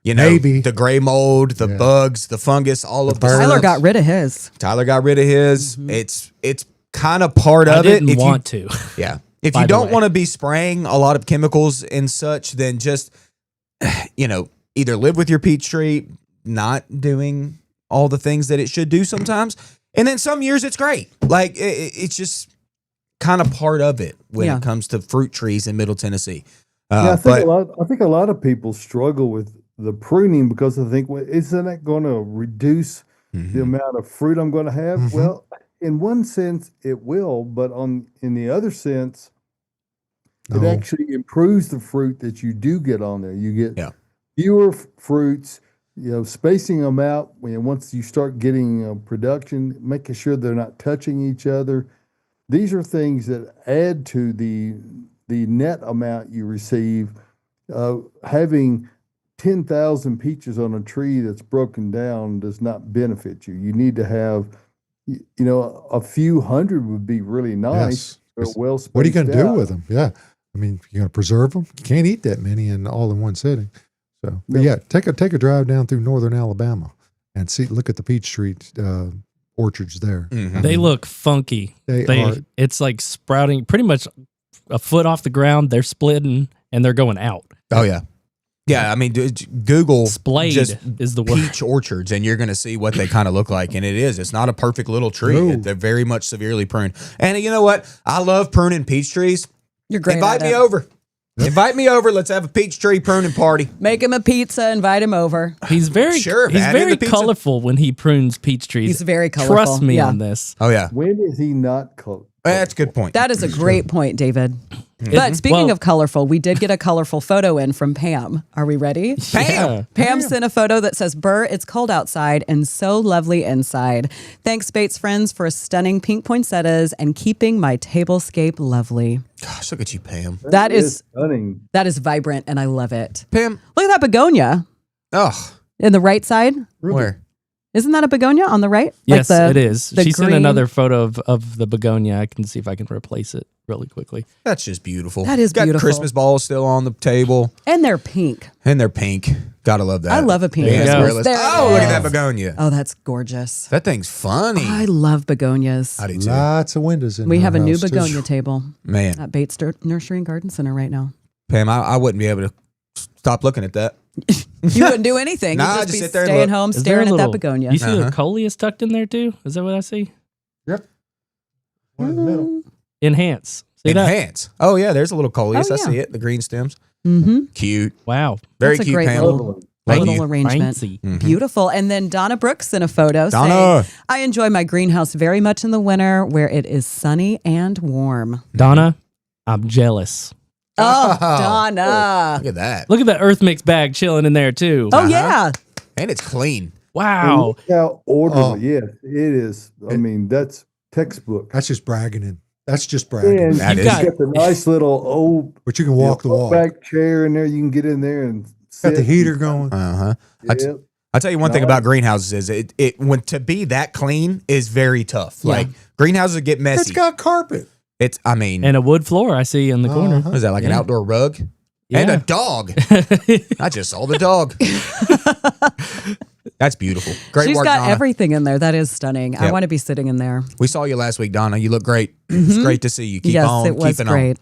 Maybe. the gray mold, the bugs, the fungus, all of the birds. Tyler stuff. got rid of his. Tyler got rid of his. It's kind of part I of it. didn't want to. Yeah. If By you the don't way. want to be spraying a lot of chemicals and such, then just, either live with your peach tree, not doing all the things that it should do sometimes. And then some years it's great. Like it's just kind of part of it when Yeah. it comes to fruit trees in Middle Tennessee. Yeah, I But think a lot of people struggle with the pruning because they think, well, isn't that going to reduce the amount of fruit I'm going to have? Mhm. Well, in one sense, it will, but in the other sense, it No. actually improves the fruit that you do get on there. You get Yeah. fewer fruits. Spacing them out once you start getting production, making sure they're not touching each other. These are things that add to the net amount you receive. Having 10,000 peaches on a tree that's broken down does not benefit you. You need to have, a few hundred would be really nice. They're Yes. well spaced What are you going to do out. with them? Yeah. I mean, you're going to preserve them. You can't eat that many all in one sitting. So, but No. yeah, take a drive down through northern Alabama and look at the peach tree orchards there. Mhm. They look funky. They are. It's like sprouting pretty much a foot off the ground. They're splitting and they're going out. oh yeah. Yeah, I mean, Google Splayed just is the word. peach orchards, and you're going to see what they kind of look like. And it is. It's not a perfect little tree. No. They're very much severely pruned. And you know what? I love pruning peach trees. You're great. Invite at me it. over. Invite me over. Let's have a peach tree pruning party. Make him a pizza, invite him over. He's very Sure, he's add in very the pizza. colorful when he prunes peach trees. He's very colorful. Trust me Yeah. on this. Oh, yeah. When is he not close? That's a good point. That is a great point, David. Mm-hmm. But speaking Well- of colorful, we did get a colorful photo in from Pam. Are we ready? Pam. Pam sent a photo that says, Burr, it's cold outside and so lovely inside. Thanks, Bates friends, for stunning pink poinsettias and keeping my tablescape lovely. Gosh, look at you, Pam. That is stunning. vibrant and I love it. Pam. Look at that begonia Oh, in the right side. where? Isn't that a begonia on the right? Yes, it is. the She sent green- another photo of the begonia. I can see if I can replace it really quickly. That's just beautiful. That is Got beautiful. Christmas balls still on the table, And they're pink. and they're pink. Gotta love that. I love a pink There you Christmas. go. Really- There it Oh, look at is. that begonia. Oh, that's gorgeous. That thing's funny. I love begonias. I do too. Lots of windows in We our have a new house, too. begonia table Man, at Bates Nursery and Garden Center right now. Pam, I wouldn't be able to stop looking at that. You wouldn't do anything. Nah, You'd just just be sit there and staying look. home Is there staring a at that little- begonia. You see Uh-huh. the coleus tucked in there too? Is that what I see? Yep. One in the middle. Enhance. See that? Enhance. Oh yeah, there's a little coleus. Oh, I yeah. see it. The green stems. Mm-hmm. Cute. Wow. Very That's a cute, great Pam. little, Thank little you. arrangement. Fancy. Mhm. Beautiful. And then Donna Brooks in a photo Donna. saying, I enjoy my greenhouse very much in the winter where it is sunny and warm. Donna, I'm jealous. Oh, Oh. Donna. Look at that. Look at the Earth Mix bag chilling in there too. Oh, Uh-huh. yeah. And it's clean. Wow. Look how orderly. Oh. Yes, it is. I mean, that's textbook. That's just bragging. That's just bragging. And That you is. got the nice little old But you can walk the walk. back chair in there. You can get in there and sit. Got the heater going. Uh-huh. Yep. I'll tell you one thing No. about greenhouses is it when to be that clean is very tough. Yeah. Like greenhouses get It's messy. got carpet. It's I mean, And a wood floor I see in the corner. Uh-huh. what is that like an Yeah. outdoor rug? And a Yeah. dog. I just saw the dog. That's beautiful. Great She's work, got Donna. everything in there. That is stunning. I Yep. want to be sitting in there. We saw you last week, Donna. You look great. It's great to see you. Keep yes, on it was keeping great.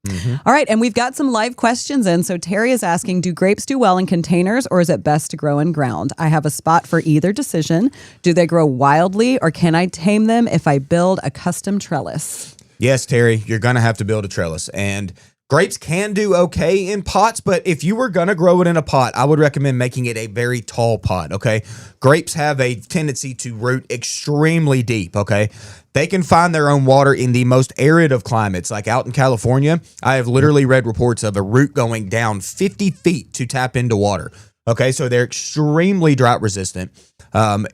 on. Mhm. All right, and we've got some live questions in. So Terry is asking, do grapes do well in containers or is it best to grow in ground? I have a spot for either decision. Do they grow wildly or can I tame them if I build a custom trellis? Yes, Terry, you're going to have to build a trellis. And grapes can do okay in pots, but if you were going to grow it in a pot, I would recommend making it a very tall pot, okay? Grapes have a tendency to root extremely deep, okay? They can find their own water in the most arid of climates, like out in California. I have literally read reports of a root going down 50 feet to tap into water, okay? So they're extremely drought resistant.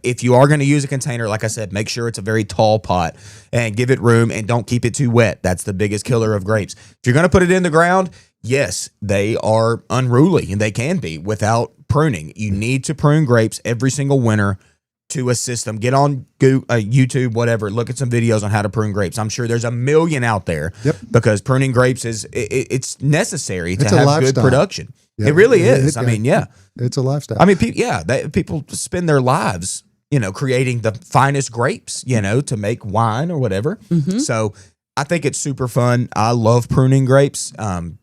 If you are going to use a container, like I said, make sure it's a very tall pot and give it room and don't keep it too wet. That's the biggest killer of grapes. If you're going to put it in the ground, yes, they are unruly and they can be without pruning. You need to prune grapes every single winter to assist them. Get on YouTube, whatever. Look at some videos on how to prune grapes. I'm sure there's a million out there Yep. because pruning grapes it's necessary to It's a have good lifestyle. production. Yeah, It really it- is. it- I mean, yeah. It's a lifestyle. I mean, people spend their lives, creating the finest grapes, to make wine or whatever. So I think it's super fun. I love pruning grapes.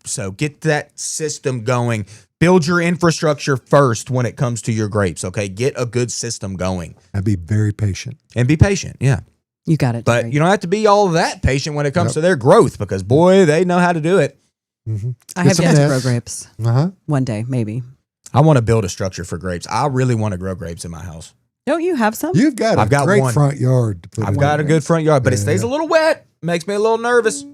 So get that system going. Build your infrastructure first when it comes to your grapes. Okay, get a good system going I'd be very patient. and be patient. Yeah, You got it. but Terry. you don't have to be all that patient when it comes Yep. to their growth because boy, they know how to do it. Mm-hmm. I have some yet to net. grow grapes. Uh-huh. One day, maybe. I want to build a structure for grapes. I really want to grow grapes in my house. Don't you have some? You've got a I've got great one. front yard. To put I've in got a there. good front yard, but it stays a Yeah. little wet. Makes me a little nervous.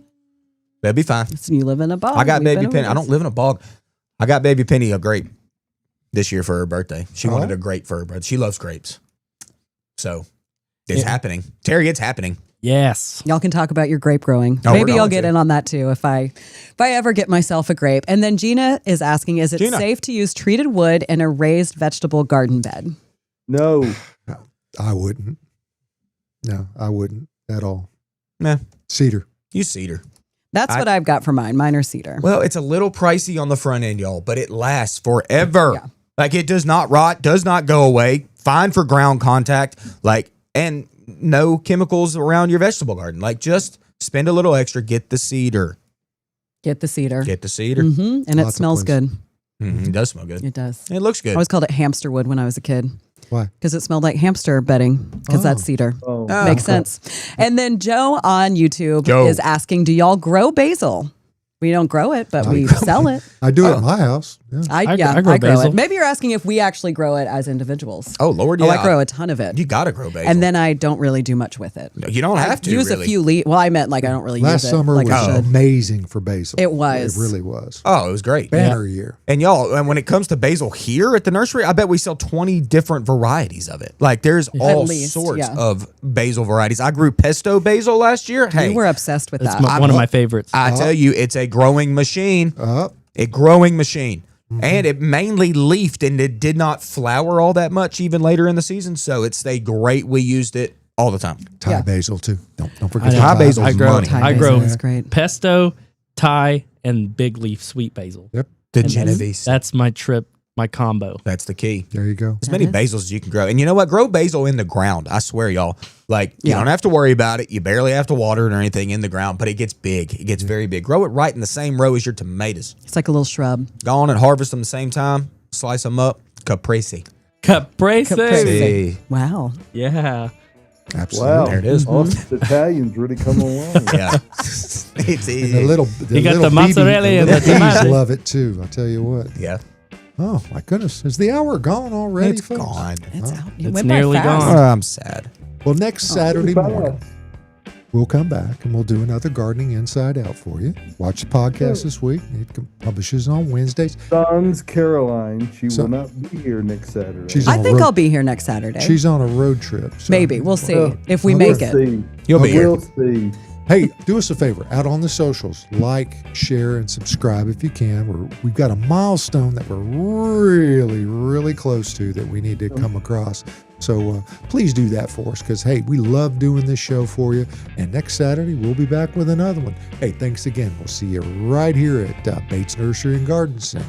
That'd be fine. You live in a bog. I got We've baby been Penny. over I this. don't live in a bog. I got baby Penny a grape this year for her birthday. She Oh. wanted a grape for her birthday. She loves grapes. So it's Yeah. happening. Terry, it's happening. Yes. Y'all can talk about your grape growing. Oh, we're Maybe going I'll get to. in on that too if I ever get myself a grape. And then Gina is asking, is it Gina. safe to use treated wood in a raised vegetable garden bed? No, I wouldn't. No, I wouldn't at all. Nah, Cedar. use cedar. That's what I've got for mine. Mine are cedar. Well, it's a little pricey on the front end, y'all, but it lasts forever. Yeah. Like it does not rot, does not go away. Fine for ground contact. And no chemicals around your vegetable garden. Like just spend a little extra, get the cedar. Get the cedar. Get the cedar. Hmm. And it Lots of smells good. It does smell good. It does. It looks good. I always called it hamster wood when I was a kid Why? because it smelled like hamster bedding because that's Oh. cedar. oh, Oh. Makes sense. And then Joe on YouTube Joe. is asking, do y'all grow basil? We don't grow it, but I we grow sell it. I do it Oh. in my house. Yeah. I grow grow basil. it. Maybe you're asking if we actually grow it as individuals. Oh, Lord, Oh, yeah. I grow a ton of it. You got to grow basil. And then I don't really do much with it. you don't have to use really. a few well, I meant like I don't really Last use it summer like was I should. amazing for basil. It was. It really was. Oh, it was great. Banner year. And y'all, and when it comes to basil here at the nursery, I bet we sell 20 different varieties of it. Like there's all least, sorts yeah. of basil varieties. I grew pesto basil last year. Hey, We were obsessed with That's that. one of my favorites. I tell you, it's a growing machine. Uh, A growing machine. And it mainly leafed and it did not flower all that much even later in the season. So it stayed great. We used it all the time. Thai Yeah. basil too. Don't I forget know. the Thai Thai basil's I grow- money. Thai I basil grow- is great. Pesto, Thai, and big leaf sweet basil. Yep, The And Genovese. That's my combo. That's the key. there you go. As many is. basils as you can grow. And you know what? Grow basil in the ground. I swear, y'all. Like, you Yeah. don't have to worry about it. You barely have to water it or anything in the ground, but it gets big. It gets very big. Grow it right in the same row as your tomatoes. It's like a little shrub. Go on and harvest them the same time. Slice them up. Caprese. Caprese. Caprese. Wow. Yeah. Absolutely. Wow. There it is. All the Italians really come along. Yeah. It's And the little, You got little the mozzarella BB, and the the little bees tomato. love it too. I'll tell you what. yeah. Oh my goodness, is the hour gone already, It's folks? gone. It's out. It It's went by nearly fast. gone. I'm sad. Well, next Saturday Fast. morning, we'll come back and we'll do another Gardening Inside Out for you. Watch the podcast this week. It publishes on Wednesdays. Son's Caroline. She So- will not be here next Saturday. She's I on a think road, I'll be here next Saturday. She's on a road trip. so- Maybe. We'll see Well, if we we'll make it. See. You'll be here. We'll see. Hey, do us a favor. Out on the socials, like, share, and subscribe if you can. We've got a milestone that we're really, really close to that we need to come across. So please do that for us because, hey, we love doing this show for you. And next Saturday, we'll be back with another one. Hey, thanks again. We'll see you right here at Bates Nursery and Garden Center.